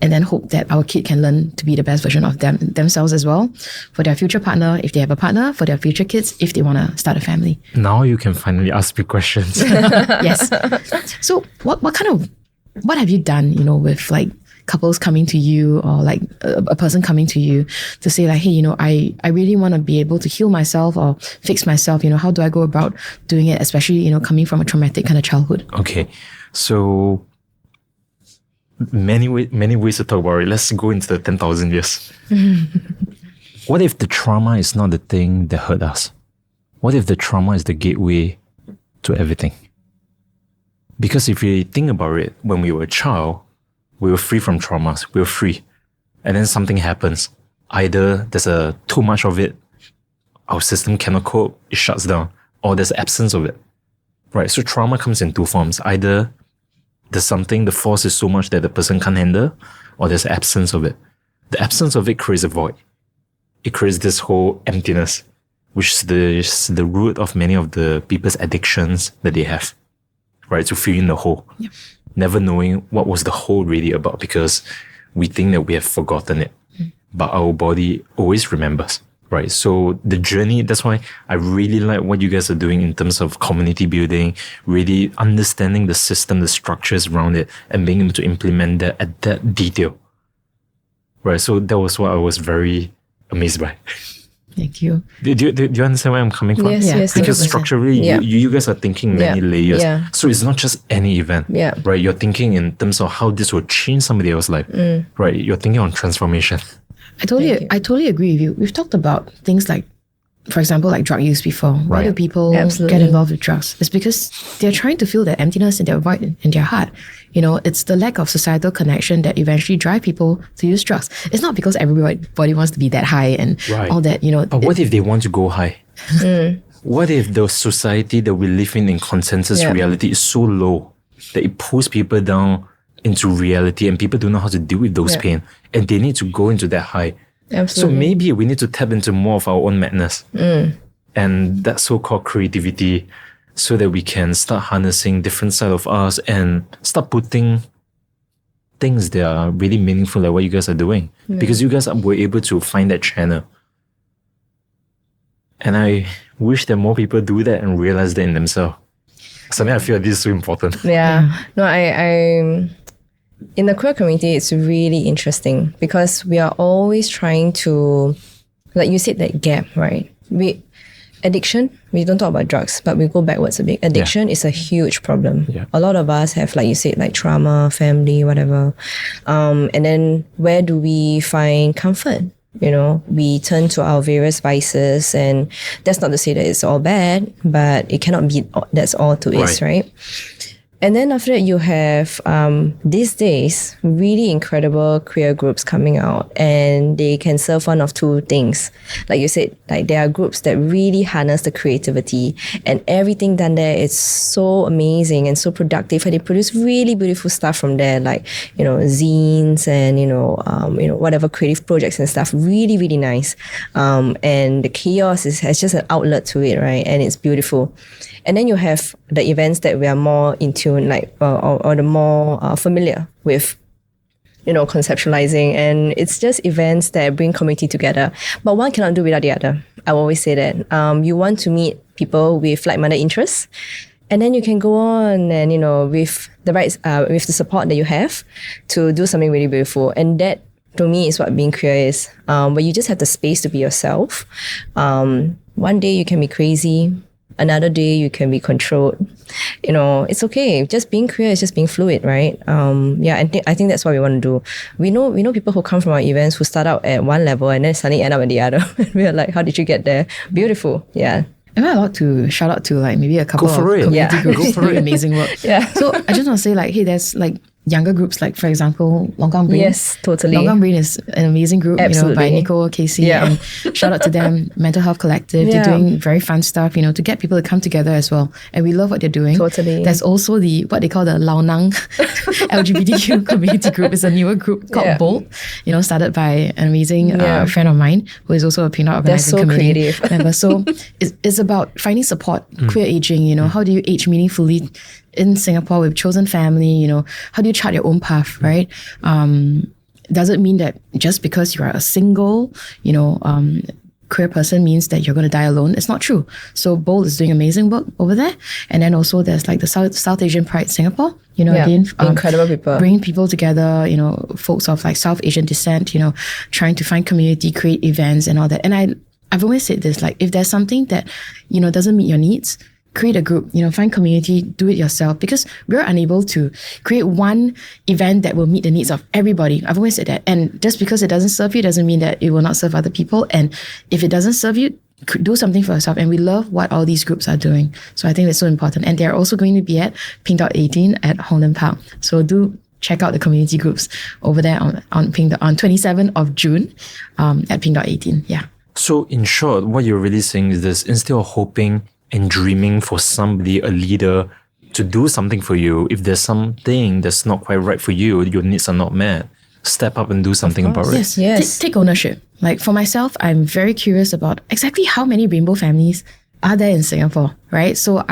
And then hope that our kid can learn to be the best version of themselves as well, for their future partner, if they have a partner, for their future kids, if they want to start a family. Now you can finally ask me questions. Yes. So what have you done, with like couples coming to you or like a person coming to you to say like, hey, I really want to be able to heal myself or fix myself. How do I go about doing it, especially, coming from a traumatic kind of childhood? Okay. So many ways to talk about it. Let's go into the 10,000 years. What if the trauma is not the thing that hurt us? What if the trauma is the gateway to everything? Because if you think about it, when we were a child, we were free from traumas. We were free. And then something happens. Either there's too much of it, our system cannot cope, it shuts down, or there's absence of it. Right? So trauma comes in two forms. Either there's something, the force is so much that the person can't handle, or there's absence of it. The absence of it creates a void. It creates this whole emptiness, which is the root of many of the people's addictions that they have, right? To fill in the hole. Yep. Never knowing what was the hole really about because we think that we have forgotten it. But our body always remembers. Right. So the journey, that's why I really like what you guys are doing in terms of community building, really understanding the system, the structures around it, and being able to implement that at that detail. Right. So that was what I was very amazed by. Thank you. Do you understand where I'm coming from? Yes. Because 100%. structurally, you guys are thinking many layers. Yeah. So it's not just any event. Yeah. Right. You're thinking in terms of how this will change somebody else's life. Right. You're thinking on transformation. I totally agree with you. We've talked about things like, for example, like drug use before. Why do people get involved with drugs? It's because they're trying to fill that emptiness in their void in their heart. It's the lack of societal connection that eventually drive people to use drugs. It's not because everybody wants to be that high and all that, But what if they want to go high? What if the society that we live in consensus reality is so low that it pulls people down into reality and people don't know how to deal with those pain and they need to go into that high. Absolutely. So maybe we need to tap into more of our own madness and that so-called creativity so that we can start harnessing different side of us and start putting things that are really meaningful like what you guys are doing. Because you guys were able to find that channel. And I wish that more people do that and realize that in themselves. Something I feel this is so important. Yeah. No, I in the queer community, it's really interesting because we are always trying to, like you said, that gap, right? Addiction, we don't talk about drugs, but we go backwards a bit. Addiction is a huge problem. Yeah. A lot of us have, like you said, like trauma, family, whatever. And then where do we find comfort? We turn to our various vices, and that's not to say that it's all bad, but it cannot be that's all to it, right? And then after that, you have these days really incredible queer groups coming out, and they can serve one of two things. Like you said, like there are groups that really harness the creativity, and everything done there is so amazing and so productive, and they produce really beautiful stuff from there, like zines and whatever creative projects and stuff. Really, really nice. And the chaos has just an outlet to it, right? And it's beautiful. And then you have the events that we are more in tune, like or the more familiar with, conceptualizing. And it's just events that bring community together. But one cannot do without the other. I always say that. You want to meet people with like-minded interests, and then you can go on and with the support that you have to do something really beautiful. And that, to me, is what being queer is. Where you just have the space to be yourself. One day you can be crazy. Another day you can be controlled. It's okay. Just being queer is just being fluid, right? I think that's what we want to do. We know people who come from our events who start out at one level and then suddenly end up at the other. We're like, how did you get there? Beautiful. Yeah. Am I allowed to shout out to like maybe a couple of community groups doing amazing work? Yeah. So I just want to say like, hey, there's like younger groups, like for example, Longkang Brain. Yes, totally. Longkang Brain is an amazing group, by Nico, Casey, and shout out to them. Mental Health Collective, they're doing very fun stuff, to get people to come together as well. And we love what they're doing. Totally. There's also what they call the Lao Nang LGBTQ community group. It's a newer group called Bold, started by an amazing friend of mine who is also a peanut organizing community member. So it's about finding support, queer aging, how do you age meaningfully in Singapore with chosen family, how do you chart your own path, right? Does it mean that just because you are a single, queer person means that you're going to die alone? It's not true. So Bold is doing amazing work over there. And then also there's like the South Asian Pride Singapore, again, incredible people. Bringing people together, folks of like South Asian descent, trying to find community, create events and all that. And I've always said this, like if there's something that, doesn't meet your needs, create a group, find community, do it yourself, because we're unable to create one event that will meet the needs of everybody. I've always said that. And just because it doesn't serve you doesn't mean that it will not serve other people. And if it doesn't serve you, do something for yourself. And we love what all these groups are doing. So I think it's so important. And they're also going to be at Pink Dot 18 at Holland Park. So do check out the community groups over there on 27th of June at Pink Dot 18. Yeah. So in short, what you're really saying is this: instead of hoping and dreaming for somebody, a leader, to do something for you, if there's something that's not quite right for you, your needs are not met, step up and do something about it. Yes. Take ownership. Like for myself, I'm very curious about exactly how many rainbow families are there in Singapore, right? So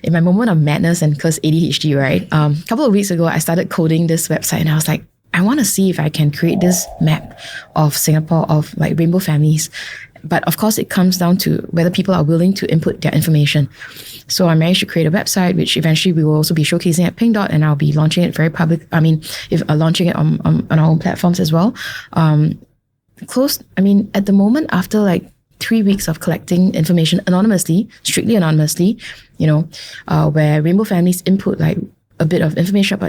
in my moment of madness and because ADHD, right? A couple of weeks ago, I started coding this website and I was like, I want to see if I can create this map of Singapore of like rainbow families. But of course, it comes down to whether people are willing to input their information. So I managed to create a website, which eventually we will also be showcasing at Pink Dot, and I'll be launching it very public. Launching it on our own platforms as well. At the moment, after like 3 weeks of collecting information anonymously, strictly anonymously, where rainbow families input like a bit of information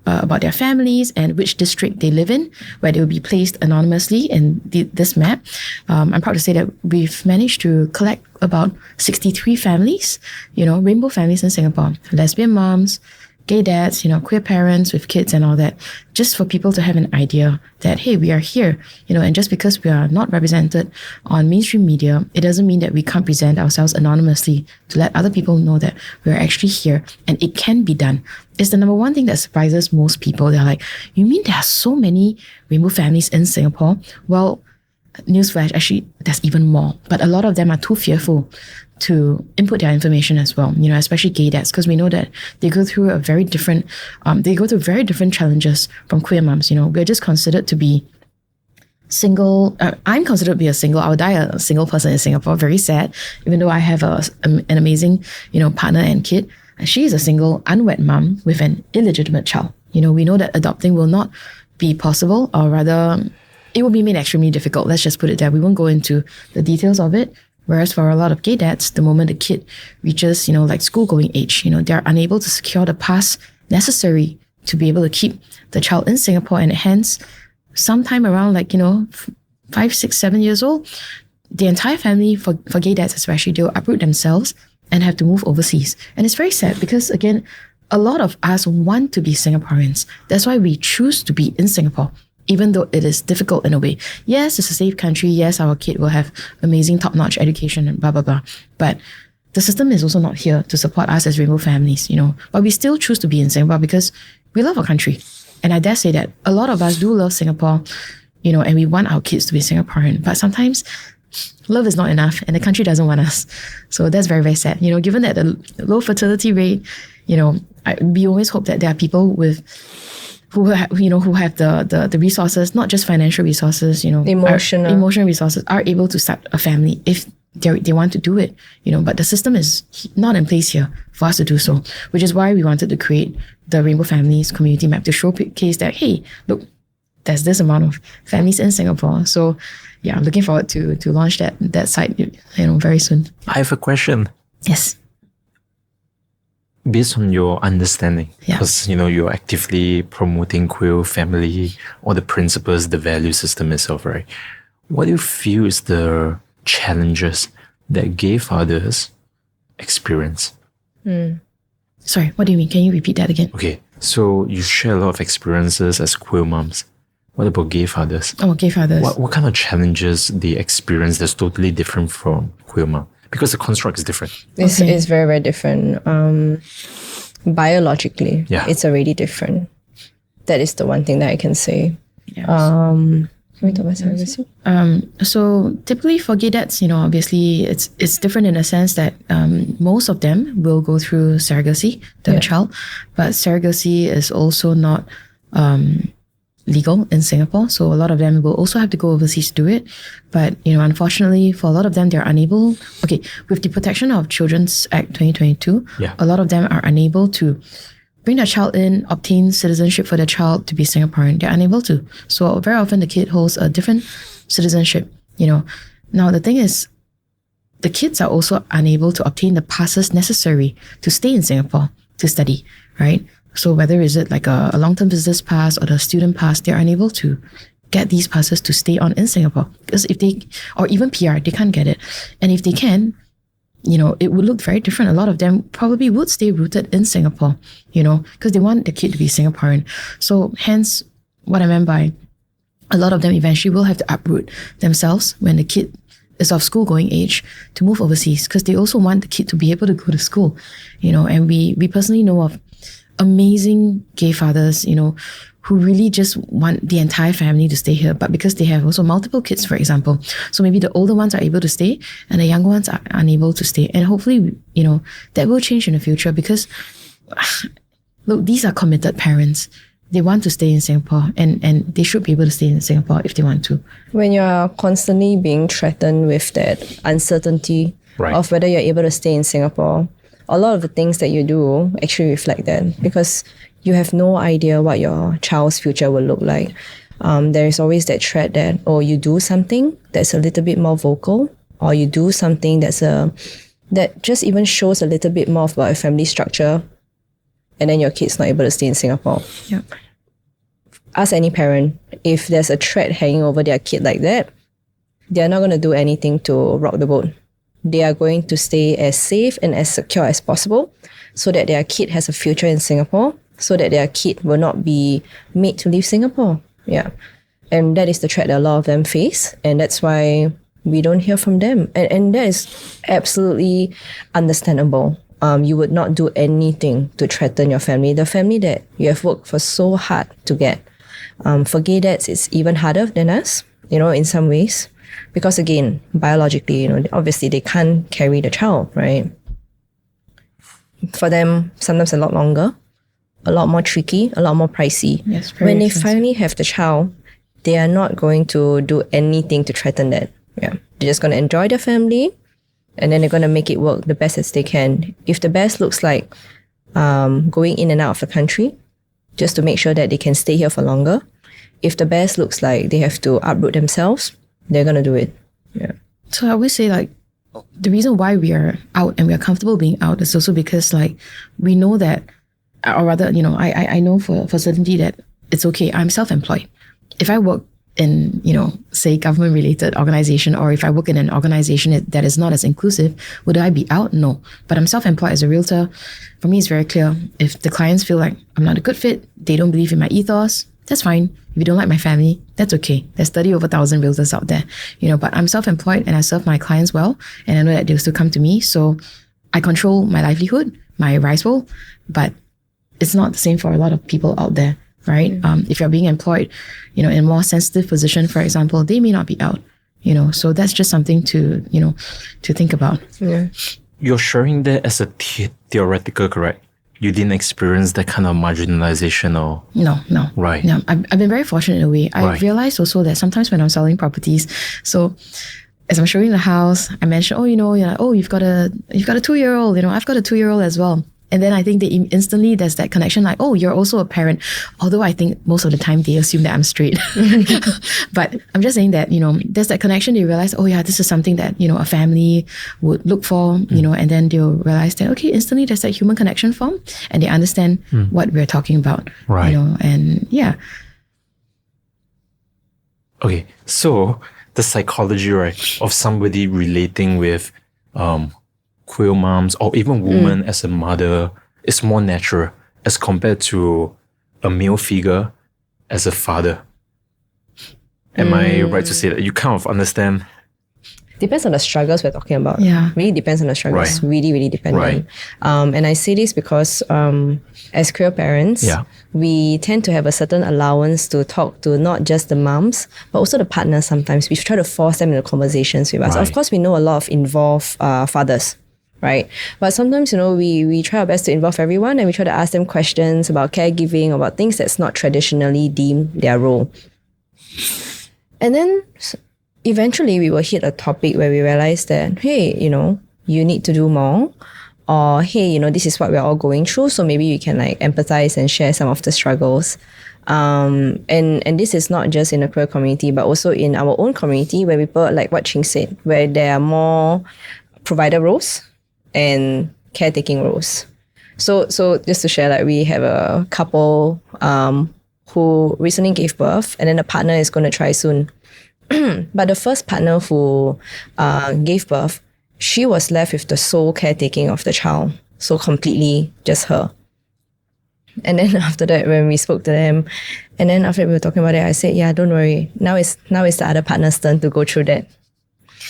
about their families and which district they live in, where they will be placed anonymously in this map. I'm proud to say that we've managed to collect about 63 families, rainbow families in Singapore, lesbian moms, gay dads, queer parents with kids and all that, just for people to have an idea that, hey, we are here, and just because we are not represented on mainstream media, it doesn't mean that we can't present ourselves anonymously to let other people know that we're actually here and it can be done. It's the number one thing that surprises most people. They're like, you mean there are so many rainbow families in Singapore? Well, newsflash, actually, there's even more. But a lot of them are too fearful to input their information as well, especially gay dads, because we know that they go through very different challenges from queer moms. We're just considered to be single. I'm considered to be a single. I'll die a single person in Singapore. Very sad, even though I have an amazing, partner and kid. She is a single, unwed mom with an illegitimate child. We know that adopting will not be possible, or rather, it will be made extremely difficult. Let's just put it there. We won't go into the details of it. Whereas for a lot of gay dads, the moment the kid reaches, like school-going age, they're unable to secure the pass necessary to be able to keep the child in Singapore, and hence, sometime around 5, 6, 7 years old, the entire family, for gay dads especially, they'll uproot themselves and have to move overseas. And it's very sad because, again, a lot of us want to be Singaporeans. That's why we choose to be in Singapore, even though it is difficult in a way. Yes, it's a safe country. Yes, our kid will have amazing top-notch education and blah, blah, blah. But the system is also not here to support us as rainbow families, But we still choose to be in Singapore because we love our country. And I dare say that a lot of us do love Singapore, and we want our kids to be Singaporean. But sometimes love is not enough and the country doesn't want us. So that's very, very sad. Given that the low fertility rate, we always hope that there are people who have the resources, not just financial resources, emotional resources, are able to start a family if they want to do it, but the system is not in place here for us to do so, which is why we wanted to create the Rainbow Families community map to showcase that, hey, look, there's this amount of families in Singapore. So yeah, I'm looking forward to launch that site, very soon. I have a question. Yes. Based on your understanding, because you're actively promoting queer family, or the principles, the value system itself, right? What do you feel is the challenges that gay fathers experience? Sorry, what do you mean? Can you repeat that again? Okay, so you share a lot of experiences as queer moms. What about gay fathers? Oh, gay fathers. What kind of challenges they experience that's totally different from queer mom? Because the construct is different. It's very, very different. Biologically, it's already different. That is the one thing that I can say. Yes. Can we talk about surrogacy? So typically for gay dads, obviously it's different in the sense that most of them will go through surrogacy, the child, but surrogacy is also not legal in Singapore. So a lot of them will also have to go overseas to do it. But, unfortunately for a lot of them, they're unable, with the Protection of Children's Act 2022, a lot of them are unable to bring their child in, obtain citizenship for their child to be Singaporean. They're unable to. So very often the kid holds a different citizenship, Now the thing is, the kids are also unable to obtain the passes necessary to stay in Singapore to study, right? So whether is it like a long-term visitors pass or the student pass, they're unable to get these passes to stay on in Singapore. Because if they, or even PR, they can't get it. And if they can, it would look very different. A lot of them probably would stay rooted in Singapore, because they want the kid to be Singaporean. So hence, what I meant by a lot of them eventually will have to uproot themselves when the kid is of school-going age to move overseas, because they also want the kid to be able to go to school, and we personally know of amazing gay fathers, who really just want the entire family to stay here, but because they have also multiple kids, for example. So maybe the older ones are able to stay and the younger ones are unable to stay. And hopefully, that will change in the future, because look, these are committed parents. They want to stay in Singapore and they should be able to stay in Singapore if they want to. When you're constantly being threatened with that uncertainty of whether you're able to stay in Singapore, a lot of the things that you do actually reflect that, because you have no idea what your child's future will look like. There is always that threat that, you do something that's a little bit more vocal, or you do something that just even shows a little bit more about a family structure, and then your kid's not able to stay in Singapore. Yeah. Ask any parent, if there's a threat hanging over their kid like that, they're not going to do anything to rock the boat. They are going to stay as safe and as secure as possible so that their kid has a future in Singapore, so that their kid will not be made to leave Singapore. Yeah. And that is the threat that a lot of them face. And that's why we don't hear from them. And that is absolutely understandable. You would not do anything to threaten your family, the family that you have worked for so hard to get. For gay dads, it's even harder than us, in some ways. Because again, biologically, obviously they can't carry the child, right? For them, sometimes a lot longer, a lot more tricky, a lot more pricey. Yes, when they finally have the child, they are not going to do anything to threaten that. Yeah, they're just going to enjoy their family, and then they're going to make it work the best as they can. If the best looks like going in and out of the country, just to make sure that they can stay here for longer. If the best looks like they have to uproot themselves, they're going to do it. Yeah. So I always say, the reason why we are out and we are comfortable being out is also because, we know that, or rather, I know for certainty that it's okay. I'm self-employed. If I work in, say government related organization, or if I work in an organization that is not as inclusive, would I be out? No. But I'm self-employed as a realtor. For me, it's very clear. If the clients feel like I'm not a good fit, they don't believe in my ethos, that's fine. If you don't like my family, that's okay. There's 30 over 1,000 realtors out there, but I'm self-employed and I serve my clients well, and I know that they'll still come to me. So I control my livelihood, my rice bowl, but it's not the same for a lot of people out there, right? If you're being employed, in a more sensitive position, for example, they may not be out, so that's just something to think about. Yeah. You're sharing that as a theoretical, correct? You didn't experience that kind of marginalization or... No. Right. No, I've been very fortunate in a way. I Right. realized also that sometimes when I'm selling properties, so as I'm showing the house, I mentioned, you've got a 2-year-old, I've got a 2-year-old as well. And then I think they instantly, there's that connection like, oh, you're also a parent. Although I think most of the time they assume that I'm straight. But I'm just saying that, there's that connection. They realize, oh yeah, this is something that, a family would look for, and then they'll realize that, okay, instantly there's that human connection form and they understand what we're talking about. Right. And yeah. Okay, so the psychology, right, of somebody relating with queer moms or even women as a mother is more natural as compared to a male figure as a father. Am I right to say that? You kind of understand? Depends on the struggles we're talking about. Yeah. Really depends on the struggles. Right. Really, really dependent. Right. And I say this because as queer parents, Yeah. we tend to have a certain allowance to talk to not just the moms, but also the partners sometimes. We try to force them into conversations with us. Right. Of course, we know a lot of involved fathers. Right. But sometimes, we try our best to involve everyone and we try to ask them questions about caregiving, about things that's not traditionally deemed their role. And then eventually we will hit a topic where we realize that, hey, you need to do more. Or, hey, this is what we're all going through. So maybe we can empathize and share some of the struggles. And this is not just in the queer community, but also in our own community where people, like what Ching said, where there are more provider roles and caretaking roles. So just to share, we have a couple who recently gave birth, and then the partner is going to try soon. But the first partner who gave birth, she was left with the sole caretaking of the child. So completely just her. And then after that, when we spoke to them, and then after we were talking about it, I said, yeah, don't worry. Now it's the other partner's turn to go through that.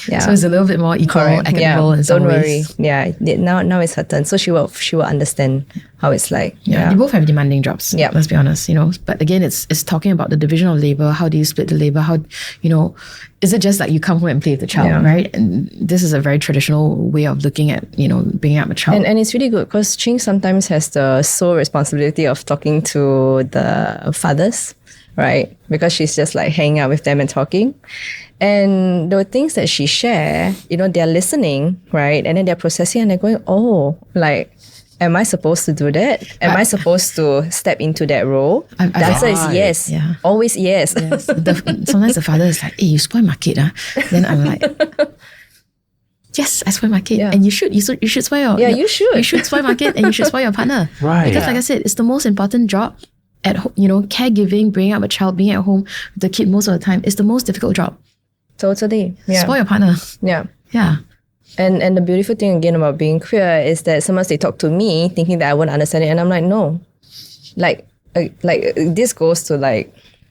Yeah. So it's a little bit more equal, equitable in some don't ways. worry. Yeah. Now it's her turn. So she will understand how it's like. Yeah. You both have demanding jobs. Yeah. Let's be honest, But again, it's talking about the division of labor. How do you split the labor? How, is it just like you come home and play with the child, right? And this is a very traditional way of looking at, bringing up a child. And it's really good because Ching sometimes has the sole responsibility of talking to the fathers, right? Because she's just hanging out with them and talking. And the things that she share, they're listening, right? And then they're processing and they're going, oh, am I supposed to do that? Am I supposed to step into that role? The answer is yes. Yeah. Always yes. Sometimes the father is like, hey, you spoil my kid. Then I'm like, yes, I spoil my kid. Yeah. And you should spoil your... you should. You should spoil my kid and you should spoil your partner. Right. Because like I said, it's the most important job at home. Caregiving, bringing up a child, being at home with the kid most of the time is the most difficult job. Totally. Yeah. Spoil your partner. Yeah. Yeah. And the beautiful thing again about being queer is that sometimes they talk to me thinking that I won't understand it, and I'm like, no. This goes to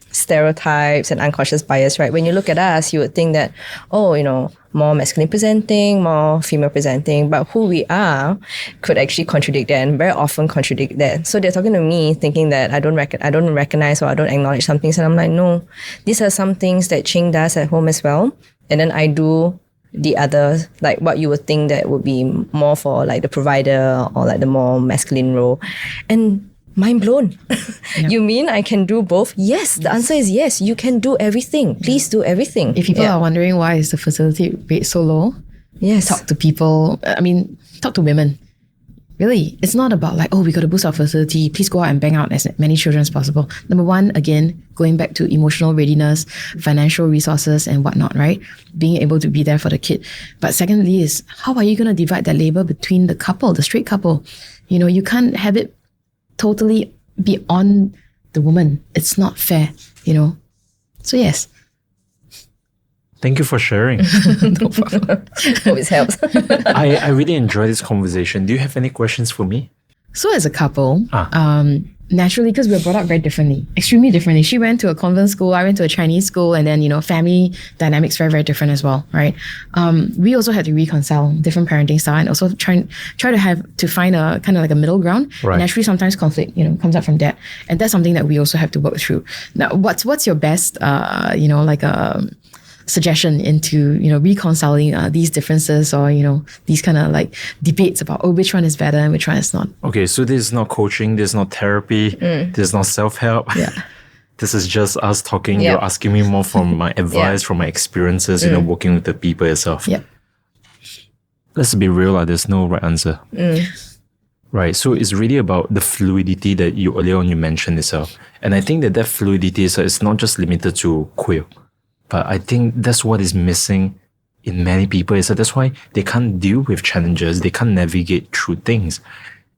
stereotypes and unconscious bias, right? When you look at us, you would think that, more masculine presenting, more female presenting, but who we are could actually contradict that and very often contradict that. So they're talking to me thinking that I don't recognize or I don't acknowledge some things, and I'm like, no, these are some things that Ching does at home as well, and then I do the other, what you would think that would be more for the provider or the more masculine role. And mind blown. Yep. You mean I can do both? Yes. The answer is yes. You can do everything. Please do everything. If people are wondering why is the fertility rate so low, yes, talk to people. Talk to women. Really, it's not about we got to boost our fertility. Please go out and bang out as many children as possible. Number one, again, going back to emotional readiness, financial resources and whatnot, right? Being able to be there for the kid. But secondly is, how are you going to divide that labor between the couple, the straight couple? You can't have it totally be on the woman. It's not fair, So yes, Thank you for sharing. No problem. Always helps. I really enjoy this conversation. Do you have any questions for me? So as a couple, naturally, because we were brought up very differently, extremely differently. She went to a convent school, I went to a Chinese school, and then, family dynamics very, very different as well, right? We also had to reconcile different parenting style and also try to find a kind of like a middle ground. Right. And naturally, sometimes conflict, comes up from that. And that's something that we also have to work through. Now, what's your best, suggestion into reconciling these differences, or these kind of like debates about which one is better and which one is not? Okay, so this is not coaching, this is not therapy, this is not self-help. Yeah. This is just us talking. Yeah. You're asking me more from my advice, from my experiences, working with the people itself. Yeah. Let's be real, there's no right answer. Right, so it's really about the fluidity that you earlier on you mentioned itself. And I think that fluidity is not just limited to queer. But I think that's what is missing in many people. Is that that's why they can't deal with challenges. They can't navigate through things.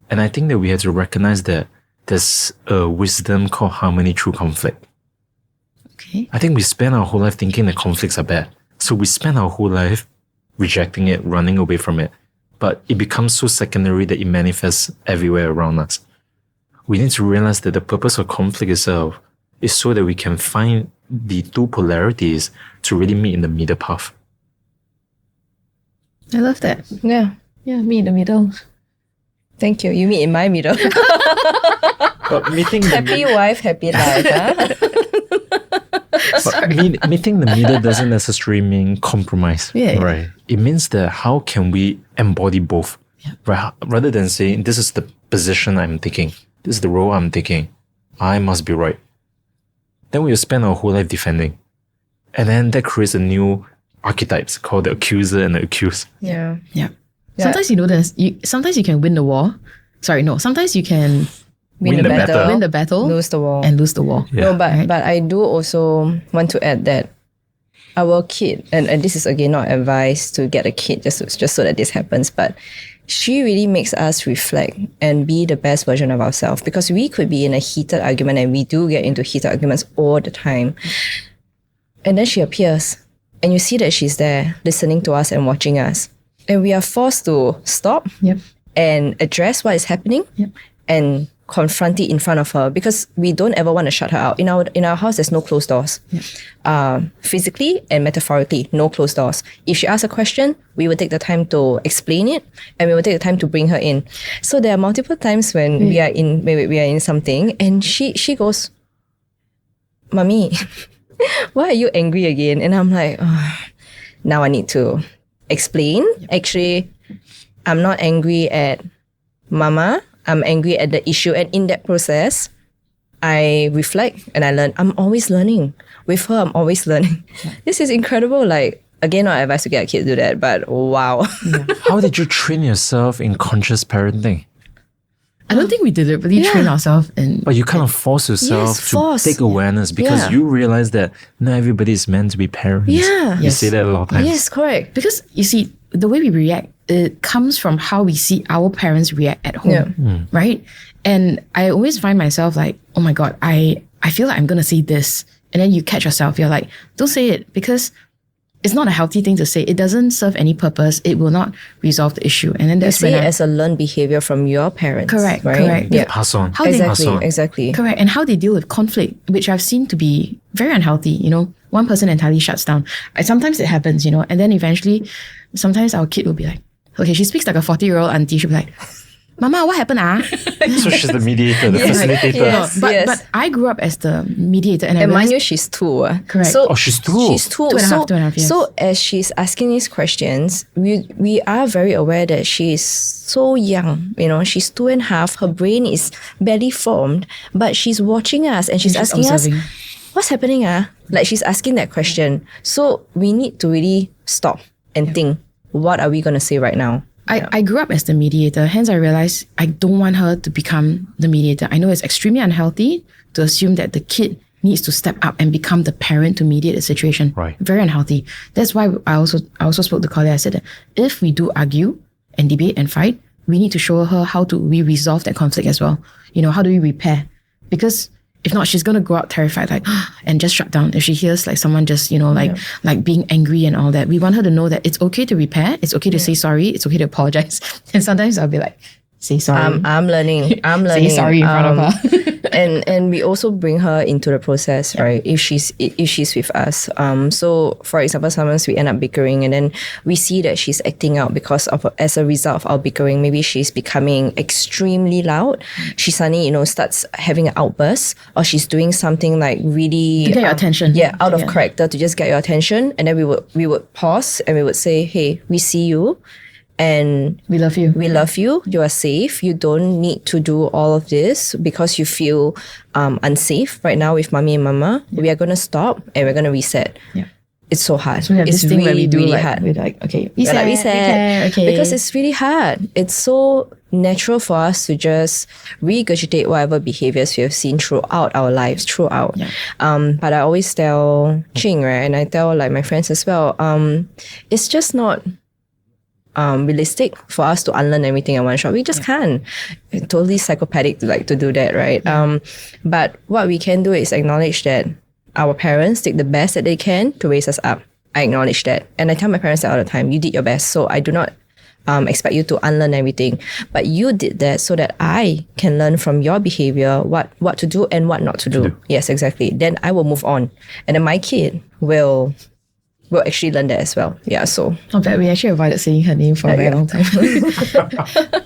And I think that we have to recognize that there's a wisdom called harmony through conflict. Okay. I think we spend our whole life thinking that conflicts are bad. So we spend our whole life rejecting it, running away from it. But it becomes so secondary that it manifests everywhere around us. We need to realize that the purpose of conflict itself is so that we can find the two polarities to really meet in the middle path. I love that. Yeah. Yeah, me in the middle. Thank you. You meet in my middle. But meeting Happy wife, happy life. Huh? meeting the middle doesn't necessarily mean compromise. Yeah. Right. It means that how can we embody both? Yeah. Right. Rather than saying this is the position I'm taking, this is the role I'm taking, I must be right. Then we will spend our whole life defending. And then that creates a new archetypes called the accuser and the accused. Yeah. Yeah. Sometimes sometimes you can win the war. Sorry, no. Sometimes you can Win the battle. win the battle, Lose the war. and lose the war. Yeah. No, but Right. but I do also want to add that our kid, and this is again not advice to get a kid just so that this happens, but she really makes us reflect and be the best version of ourselves, because we could be in a heated argument, and we do get into heated arguments all the time. And then she appears and you see that she's there listening to us and watching us. And we are forced to stop Yep. and address what is happening Yep. and confront it in front of her, because we don't ever want to shut her out. In our house, there's no closed doors. Physically and metaphorically, no closed doors. If she asks a question, we will take the time to explain it, and we will take the time to bring her in. So there are multiple times when we are in something, and she goes, "Mommy, why are you angry again?" And I'm like, now I need to explain. Actually, I'm not angry at Mama. I'm angry at the issue. And in that process, I reflect and I learn. I'm always learning. With her, I'm always learning. This is incredible. Like, again, not advice to get a kid to do that, but wow. How did you train yourself in conscious parenting? I don't think we deliberately train ourselves in. But you kind of force yourself Yes, to force. take awareness, because Yeah. you realize that not everybody is meant to be parents. Yeah. You Yes. say that a lot of times. Yes, correct. Because you see, the way we react, it comes from how we see our parents react at home, right? And I always find myself like, oh my God, I feel like I'm going to say this. And then you catch yourself, you're like, don't say it, because it's not a healthy thing to say. It doesn't serve any purpose. It will not resolve the issue. And then You that's see when it as a learned behavior from your parents. Correct, right? correct. Yeah. Pass on. How they- Pass Exactly, on. exactly. Correct. And how they deal with conflict, which I've seen to be very unhealthy. One person entirely shuts down. Sometimes it happens, and then eventually, sometimes our kid will be like, okay, she speaks like a 40-year-old auntie. She'll be like, Mama, what happened? So she's the mediator, the facilitator. Yes. But I grew up as the mediator, and I And mind realized, you, she's 2. Correct. So Oh, she's 2. She's 2. 2.5, 2.5 years. So as she's asking these questions, we are very aware that she is so young. She's 2.5. Her brain is barely formed, but she's watching us and she's asking observing. us, "What's happening? Like, she's asking that question. So we need to really stop and think, what are we going to say right now? I grew up as the mediator, hence I realized I don't want her to become the mediator. I know it's extremely unhealthy to assume that the kid needs to step up and become the parent to mediate the situation. Right. Very unhealthy. That's why I also spoke to Collier. I said that if we do argue and debate and fight, we need to show her how do we resolve that conflict as well. How do we repair? Because If not, she's gonna grow up terrified, like and just shut down if she hears like someone just like being angry and all that. We want her to know that it's okay to repair, it's okay to say sorry, it's okay to apologize. And sometimes I'll be like, say sorry. I'm learning. Say sorry in front of her. and we also bring her into the process, right? If she's with us. So for example, sometimes we end up bickering, and then we see that she's acting out as a result of our bickering. Maybe she's becoming extremely loud. She suddenly, starts having an outburst, or she's doing something like really to get your attention. Yeah, out of character to just get your attention. And then we would pause and we would say, hey, we see you. And we love you. We love you. You are safe. You don't need to do all of this because you feel unsafe right now with mommy and mama. Yeah. We are going to stop and we're going to reset. Yeah. It's so hard. So we have it's this thing where we do really like, hard. We're like, okay, reset. Okay. Because it's really hard. It's so natural for us to just regurgitate whatever behaviors we have seen throughout our lives, Yeah. But I always tell Ching, right? And I tell like my friends as well, it's just not realistic for us to unlearn everything in one shot. We just can't. It's totally psychopathic to do that, right? But what we can do is acknowledge that our parents did the best that they can to raise us up. I acknowledge that. And I tell my parents that all the time, you did your best. So I do not expect you to unlearn everything. But you did that so that I can learn from your behavior what to do and what not to do. Yes, exactly. Then I will move on. And then my kid will actually learn that as well. Yeah, so. Not bad. We actually avoided saying her name for a very long time.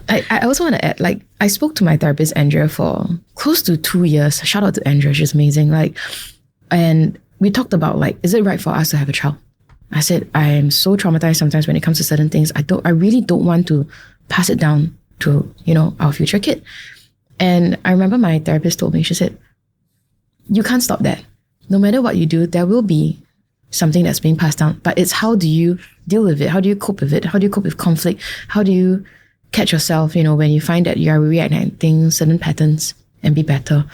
I also want to add, like, I spoke to my therapist, Andrea, for close to 2 years. Shout out to Andrea. She's amazing. And we talked about, is it right for us to have a child? I said, I am so traumatized sometimes when it comes to certain things. I really don't want to pass it down to, our future kid. And I remember my therapist told me, she said, you can't stop that. No matter what you do, there will be something that's being passed down, but it's how do you deal with it? How do you cope with it? How do you cope with conflict? How do you catch yourself, when you find that you are reenacting certain patterns and be better?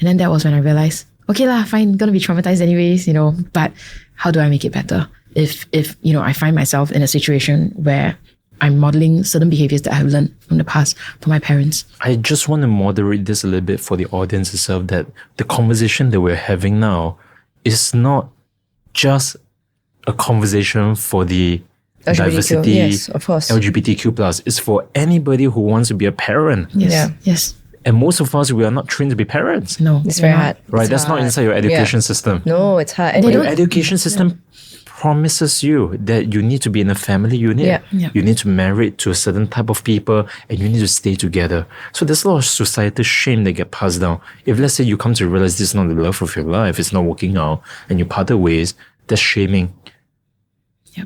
And then that was when I realized, okay lah, fine, gonna be traumatized anyways, but how do I make it better? If I find myself in a situation where I'm modeling certain behaviors that I've learned from the past from my parents. I just want to moderate this a little bit for the audience itself, that the conversation that we're having now is not just a conversation for the LGBTQ, diversity, yes, of course. LGBTQ plus. It's for anybody who wants to be a parent. Yes. Yeah. Yes. And most of us, we are not trained to be parents. No. It's very hard. Right? It's That's hard. not inside your education system. No, it's hard. And Your education system promises you that you need to be in a family unit. Yeah. You need to marry to a certain type of people and you need to stay together. So there's a lot of societal shame that get passed down. If let's say you come to realize this is not the love of your life, it's not working out, and you parted ways, that's shaming.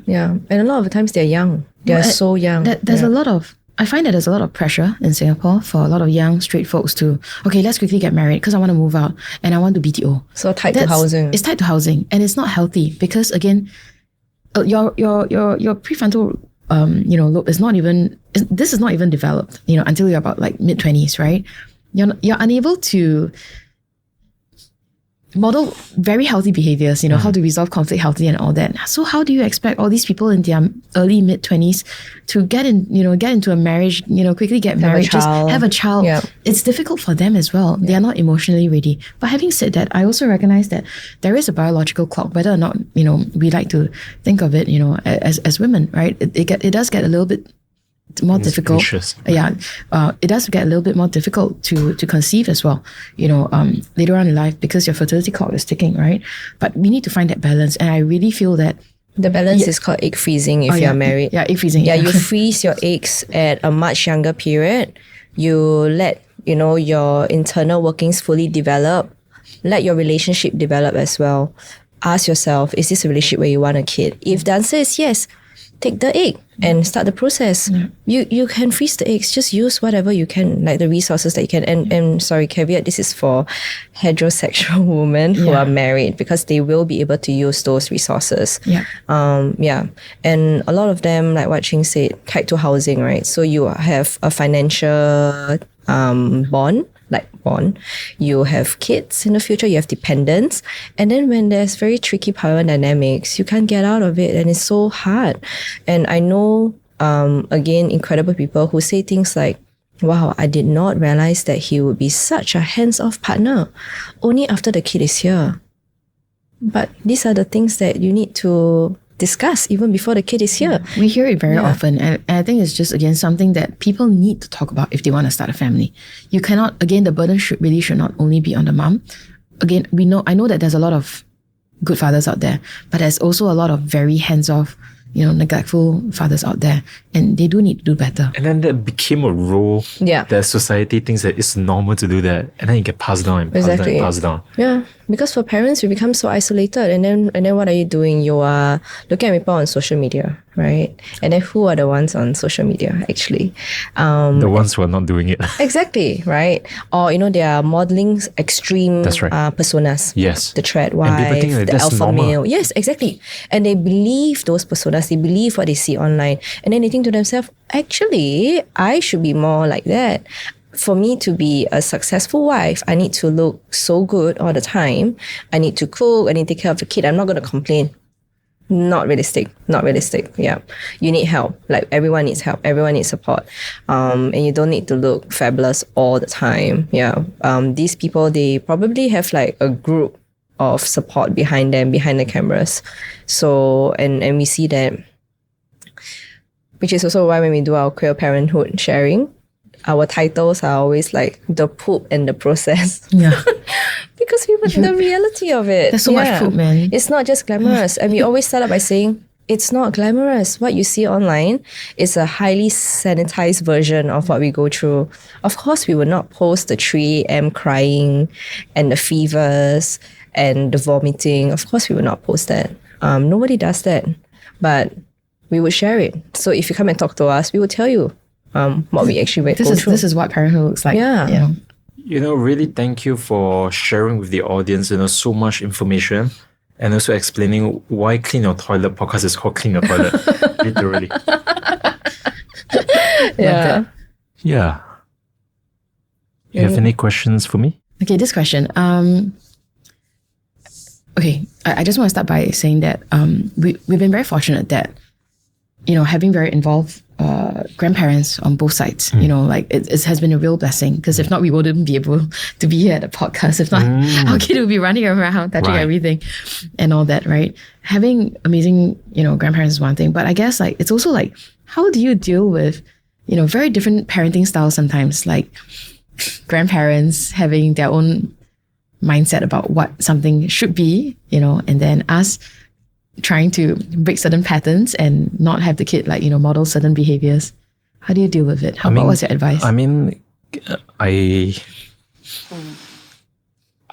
Yeah. And a lot of the times they're young. They're so young. I find that there's a lot of pressure in Singapore for a lot of young straight folks to, okay, let's quickly get married because I want to move out and I want to BTO. So tied to housing. It's tied to housing, and it's not healthy because again, your prefrontal lobe is not even, this is not even developed, until you're about like mid-20s, right? You're unable to model very healthy behaviors, how to resolve conflict healthy and all that. So how do you expect all these people in their early mid-20s to get into a marriage, quickly get married, just have a child? Yeah. It's difficult for them as well. Yeah. They are not emotionally ready. But having said that, I also recognize that there is a biological clock, whether or not, we like to think of it, as women, right? It does get a little bit more difficult. It does get a little bit more difficult to conceive as well, later on in life because your fertility clock is ticking, right? But we need to find that balance, and I really feel that the balance is called egg freezing if you're married. Yeah, egg freezing. Yeah, you freeze your eggs at a much younger period. You let your internal workings fully develop. Let your relationship develop as well. Ask yourself, is this a relationship where you want a kid? If the answer is yes, take the egg and start the process. You can freeze the eggs. Just use whatever you can, like the resources that you can. And sorry, caveat, this is for heterosexual women who are married because they will be able to use those resources. And a lot of them, like what Ching said, tied to housing, right? So you have a financial bond. You have kids in the future, you have dependents, and then when there's very tricky power dynamics, you can't get out of it, and it's so hard. And I know again, incredible people who say things like, wow, I did not realize that he would be such a hands-off partner only after the kid is here. But these are the things that you need to discuss even before the kid is here. We hear it very often, and I think it's just, again, something that people need to talk about if they want to start a family. You cannot, again, the burden should not only be on the mom. Again, I know that there's a lot of good fathers out there, but there's also a lot of very hands-off, neglectful fathers out there, and they do need to do better. And then that became a role that society thinks that it's normal to do that, and then you get passed down and passed down. Yeah, because for parents, we become so isolated, and then what are you doing? You are looking at people on social media, right? And then who are the ones on social media actually? The ones who are not doing it. Exactly, right? Or they are modeling extreme personas. Yes, the trad wife, the alpha normal. Male. Yes, exactly. And they believe those personas. They believe what they see online, and then they think to themselves, actually, I should be more like that. For me to be a successful wife, I need to look so good all the time. I need to cook. I need to take care of the kid. I'm not going to complain. Not realistic. Yeah. You need help. Like, everyone needs help. Everyone needs support. And you don't need to look fabulous all the time. Yeah. These people, they probably have like a group of support behind them, behind the cameras. So, and we see that, which is also why when we do our queer parenthood sharing, our titles are always like the poop and the process. Yeah. Because we want the reality of it. There's so much poop, man. It's not just glamorous. And we always start up by saying, it's not glamorous. What you see online is a highly sanitized version of what we go through. Of course, we will not post the 3 a.m. crying and the fevers and the vomiting. Of course, we will not post that. Nobody does that. But we would share it. So if you come and talk to us, we will tell you what we actually went through. This is what parenthood looks like. Yeah. Really thank you for sharing with the audience, so much information, and also explaining why Clean Your Toilet podcast is called Clean Your Toilet. Literally. Yeah. Yeah. You have any questions for me? Okay, this question. Okay, I just want to start by saying that we've been very fortunate that, having very involved grandparents on both sides, it has been a real blessing, because if not, we wouldn't be able to be here at the podcast. If not, our kid would be running around, touching everything and all that, right? Having amazing, grandparents is one thing, but I guess it's also how do you deal with, very different parenting styles sometimes, like grandparents having their own mindset about what something should be, and then us trying to break certain patterns and not have the kid model certain behaviors. How do you deal with it? What was your advice? I'm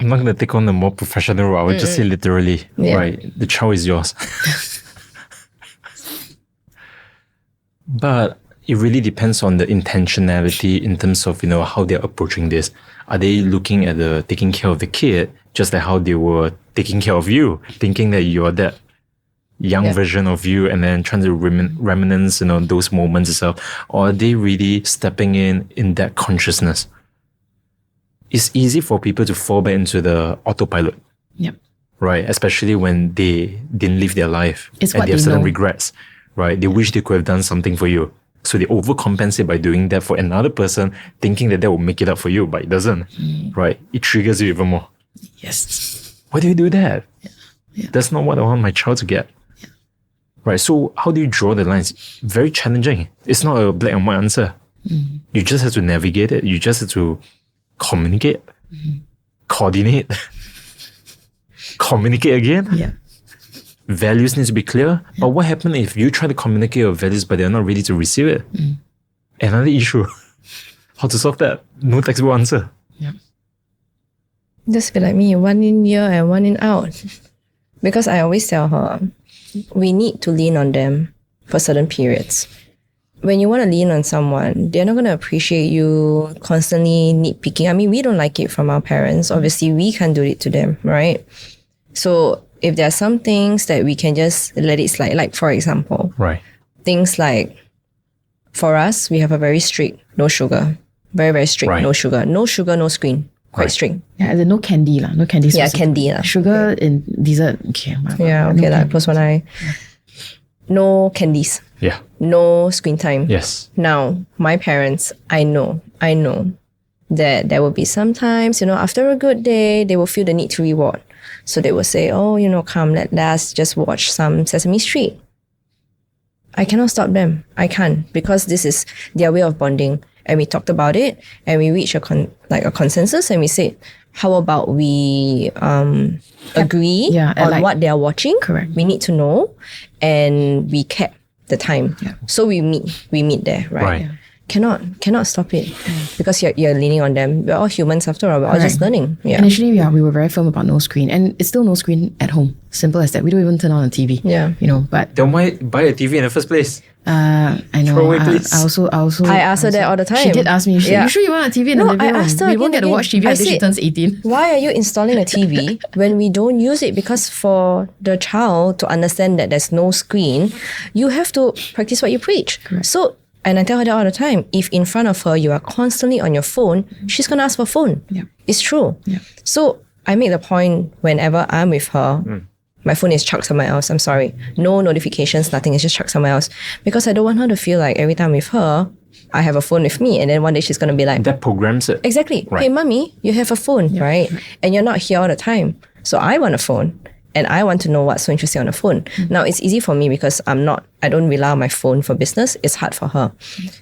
not going to take on the more professional role. I would just say literally, right? The child is yours. But it really depends on the intentionality in terms of, how they're approaching this. Are they looking at taking care of the kid just like how they were taking care of you, thinking that you're that young version of you, and then trying to reminisce, those moments itself? Or are they really stepping in that consciousness? It's easy for people to fall back into the autopilot. Yep. Right? Especially when they didn't live their life and they have certain regrets. Right? They wish they could have done something for you. So they overcompensate by doing that for another person, thinking that will make it up for you, but it doesn't. Right? It triggers you even more. Yes. Why do you do that? Yeah. That's not what I want my child to get. Yeah. Right? So how do you draw the lines? Very challenging. It's not a black and white answer. You just have to navigate it. You just have to communicate, coordinate, communicate again. Yeah. Values need to be clear. But what happens if you try to communicate your values but they're not ready to receive it? Another issue. How to solve that? No textbook answer. Yeah. Just be like me, 1 in here and 1 in out. Because I always tell her, we need to lean on them for certain periods. When you want to lean on someone, they're not going to appreciate you constantly nitpicking. I mean, we don't like it from our parents. Obviously, we can't do it to them, right? So if there are some things that we can just let it slide, like for example, things like, for us, we have a very strict no sugar. Very, very strict no sugar. No sugar, no screen. Quite strict. Yeah, no candy lah. No candy. Yeah, candy lah. Sugar in dessert. Okay. Yeah, okay, close one eye. no candies, Yeah. no screen time. Yes. Now, my parents, I know that there will be sometimes, after a good day, they will feel the need to reward. So they will say, oh, come, let us just watch some Sesame Street. I cannot stop them. I can't, because this is their way of bonding. And we talked about it, and we reached a consensus, and we said, how about we agree on what they are watching? Correct. We need to know, and we kept the time. Yeah. So we meet there, right? Cannot stop it because you're leaning on them. We're all humans after all. We're all just learning. Yeah. Initially, we were very firm about no screen, and it's still no screen at home. Simple as that. We don't even turn on the TV. Yeah. But Then why buy a TV in the first place? I know. Throw away, please. I also. I ask her that all the time. She did ask me. You sure you want a TV in the living room? I asked her we won't get to watch TV until she turns 18. Why are you installing a TV when we don't use it? Because for the child to understand that there's no screen, you have to practice what you preach. Correct. So, and I tell her that all the time. If in front of her you are constantly on your phone, she's gonna ask for phone. Yeah. It's true. Yeah. So I make the point whenever I'm with her. My phone is chucked somewhere else. I'm sorry. No notifications, nothing. It's just chucked somewhere else. Because I don't want her to feel like every time with her, I have a phone with me. And then one day she's going to be like... That programs it. Exactly. Right. Hey, mommy, you have a phone, right? And you're not here all the time. So I want a phone. And I want to know what's so interesting on the phone. Now, it's easy for me because I don't rely on my phone for business. It's hard for her.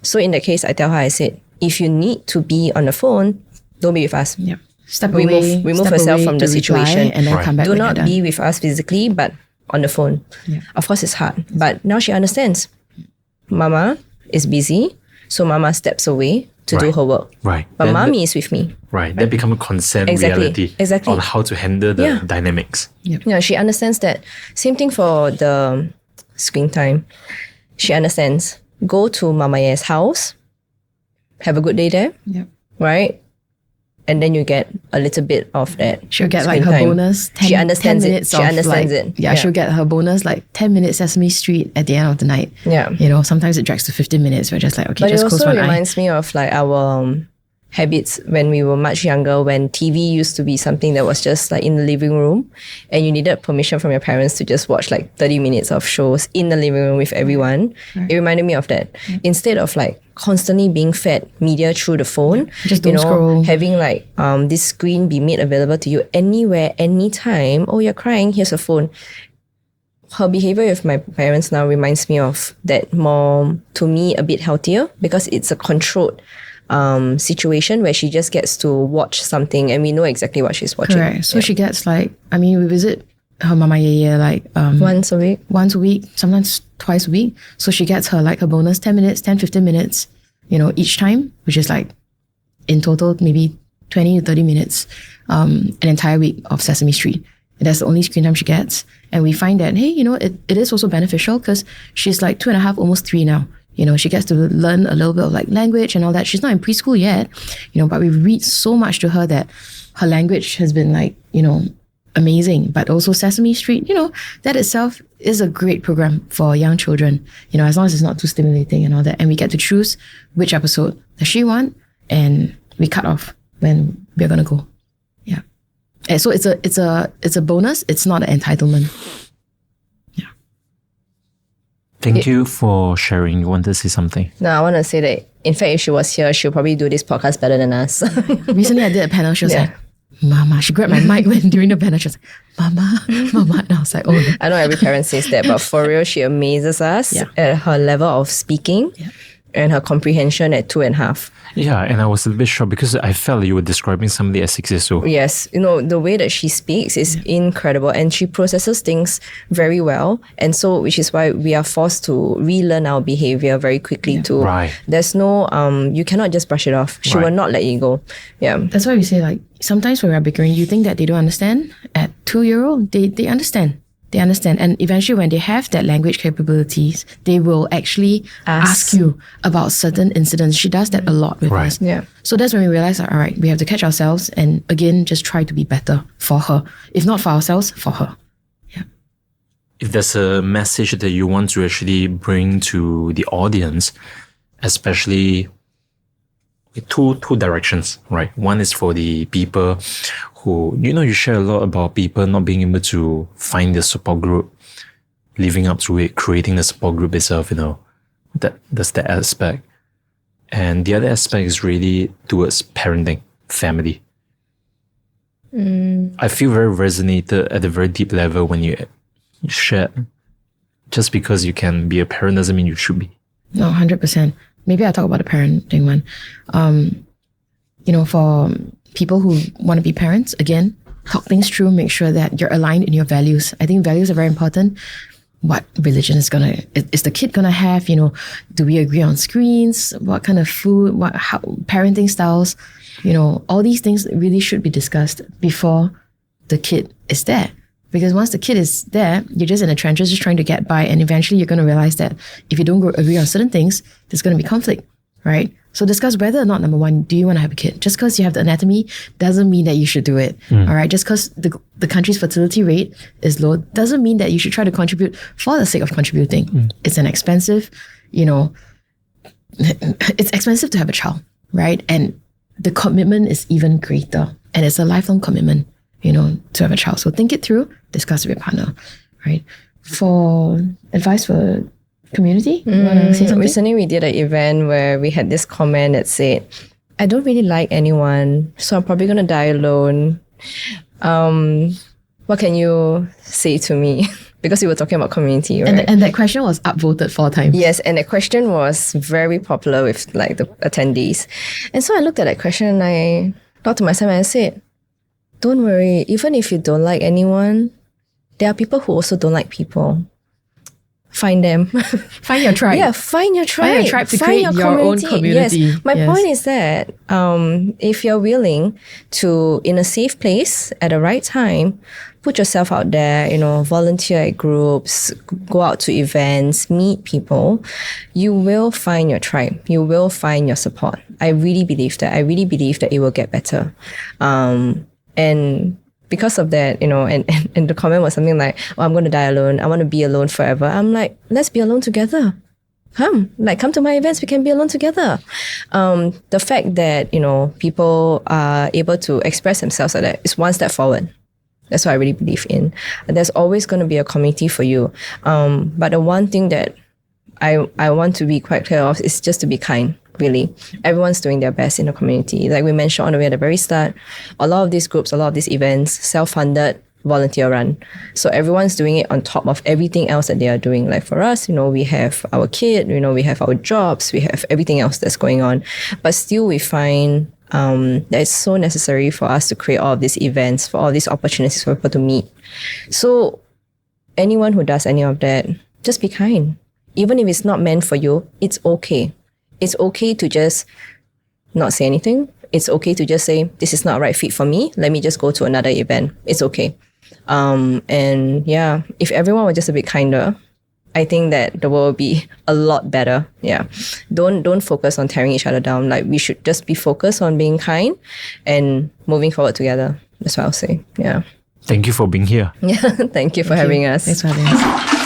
So in that case, I tell her, I said, if you need to be on the phone, don't be with us. Yeah. Remove yourself from the situation and then come back. Do not be with us physically, but on the phone. Yeah. Of course, it's hard, but now she understands. Mama is busy, so Mama steps away to do her work. Right. But then Mommy is with me. Right. That becomes a consent reality on how to handle the dynamics. Yep. Yeah, she understands that. Same thing for the screen time. She understands. Go to Mama Ye's house. Have a good day there. Yep. Right? And then you get a little bit of that. She'll get like her bonus 10, she understands 10 minutes it. She understands it. Yeah, she'll get her bonus like 10 minutes Sesame Street at the end of the night. Yeah. Sometimes it drags to 15 minutes. We're just like, okay, just close one eye. But it also reminds me of like our habits when we were much younger, when TV used to be something that was just like in the living room and you needed permission from your parents to just watch like 30 minutes of shows in the living room with everyone. Right. It reminded me of that. Instead of like constantly being fed media through the phone, just don't scroll. Having like this screen be made available to you anywhere, anytime. Oh, you're crying, here's a phone. Her behavior with my parents now reminds me of that more, to me, a bit healthier because it's a controlled situation where she just gets to watch something and we know exactly what she's watching. Correct. So she gets like, we visit her Mama Yeye like once a week, sometimes twice a week. So she gets her like her bonus 10 minutes, 10, 15 minutes, each time, which is like in total maybe 20 to 30 minutes, an entire week of Sesame Street. And that's the only screen time she gets. And we find that, hey, it is also beneficial because she's like 2.5, almost 3 now. She gets to learn a little bit of like language and all that. She's not in preschool yet, but we read so much to her that her language has been like, amazing. But also Sesame Street, that itself is a great program for young children, as long as it's not too stimulating and all that. And we get to choose which episode does she want and we cut off when we're going to go. Yeah. And so it's a bonus. It's not an entitlement. Thank you for sharing. You want to say something? No, I want to say that, in fact, if she was here, she'll probably do this podcast better than us. Recently, I did a panel. She was like, Mama. She grabbed my mic during the panel. She was like, Mama. And I was like, oh. No. I know every parent says that, but for real, she amazes us at her level of speaking and her comprehension at 2.5. Yeah, and I was a little bit shocked because I felt you were describing somebody at 6 years old. Yes, the way that she speaks is incredible and she processes things very well. And so, which is why we are forced to relearn our behavior very quickly too. Right. There's no, you cannot just brush it off. She will not let you go. Yeah. That's why we say like, sometimes when we're bickering, you think that they don't understand. At 2-year-old, they understand. They understand. And eventually when they have that language capabilities, they will actually ask you about certain incidents. She does that a lot with us. Yeah. So that's when we realize, all right, we have to catch ourselves and again, just try to be better for her. If not for ourselves, for her. Yeah. If there's a message that you want to actually bring to the audience, especially two directions, right? One is for the people who, you share a lot about people not being able to find their support group, living up to it, creating the support group itself, that's the aspect. And the other aspect is really towards parenting, family. I feel very resonated at a very deep level when you share. Just because you can be a parent doesn't mean you should be. No, 100%. Maybe I'll talk about the parenting one. For people who want to be parents, again, talk things through, make sure that you're aligned in your values. I think values are very important. What religion is the kid gonna have? Do we agree on screens? What kind of food? How parenting styles? All these things really should be discussed before the kid is there. Because once the kid is there, you're just in the trenches, just trying to get by, and eventually you're going to realize that if you don't agree on certain things, there's going to be conflict, right? So discuss whether or not, number one, do you want to have a kid? Just because you have the anatomy doesn't mean that you should do it, all right? Just because the country's fertility rate is low doesn't mean that you should try to contribute for the sake of contributing. It's an expensive, it's expensive to have a child, right? And the commitment is even greater, and it's a lifelong commitment, to have a child. So think it through, discuss with your partner, right? For advice for community, you want to say something? Recently, we did an event where we had this comment that said, I don't really like anyone, so I'm probably going to die alone. What can you say to me? Because we were talking about community, right? And that question was upvoted 4 times. Yes, and that question was very popular with the attendees. And so I looked at that question and I thought to myself and I said, don't worry, even if you don't like anyone, there are people who also don't like people. Find them. Find your tribe. Yeah, find your tribe. Find your tribe to create your own community. Yes. My point is that if you're willing to, in a safe place at the right time, put yourself out there, volunteer at groups, go out to events, meet people, you will find your tribe. You will find your support. I really believe that. I really believe that it will get better. And because of that, and the comment was something like, oh, I'm going to die alone. I want to be alone forever. I'm like, let's be alone together. Come to my events. We can be alone together. The fact that, people are able to express themselves like that is one step forward. That's what I really believe in. There's always going to be a community for you. But the one thing that I want to be quite clear of is just to be kind. Really, everyone's doing their best in the community. Like we mentioned on the way at the very start, a lot of these groups, a lot of these events, self-funded, volunteer run. So everyone's doing it on top of everything else that they are doing. Like for us, we have our kid, we have our jobs, we have everything else that's going on. But still we find that it's so necessary for us to create all of these events, for all these opportunities for people to meet. So anyone who does any of that, just be kind. Even if it's not meant for you, it's okay. It's okay to just not say anything. It's okay to just say, this is not a right fit for me. Let me just go to another event. It's okay. And yeah, if everyone were just a bit kinder, I think that the world would be a lot better. Yeah. Don't focus on tearing each other down. Like we should just be focused on being kind and moving forward together. That's what I'll say. Yeah. Thank you for being here. Yeah. Thank you for having us. Thanks for having us.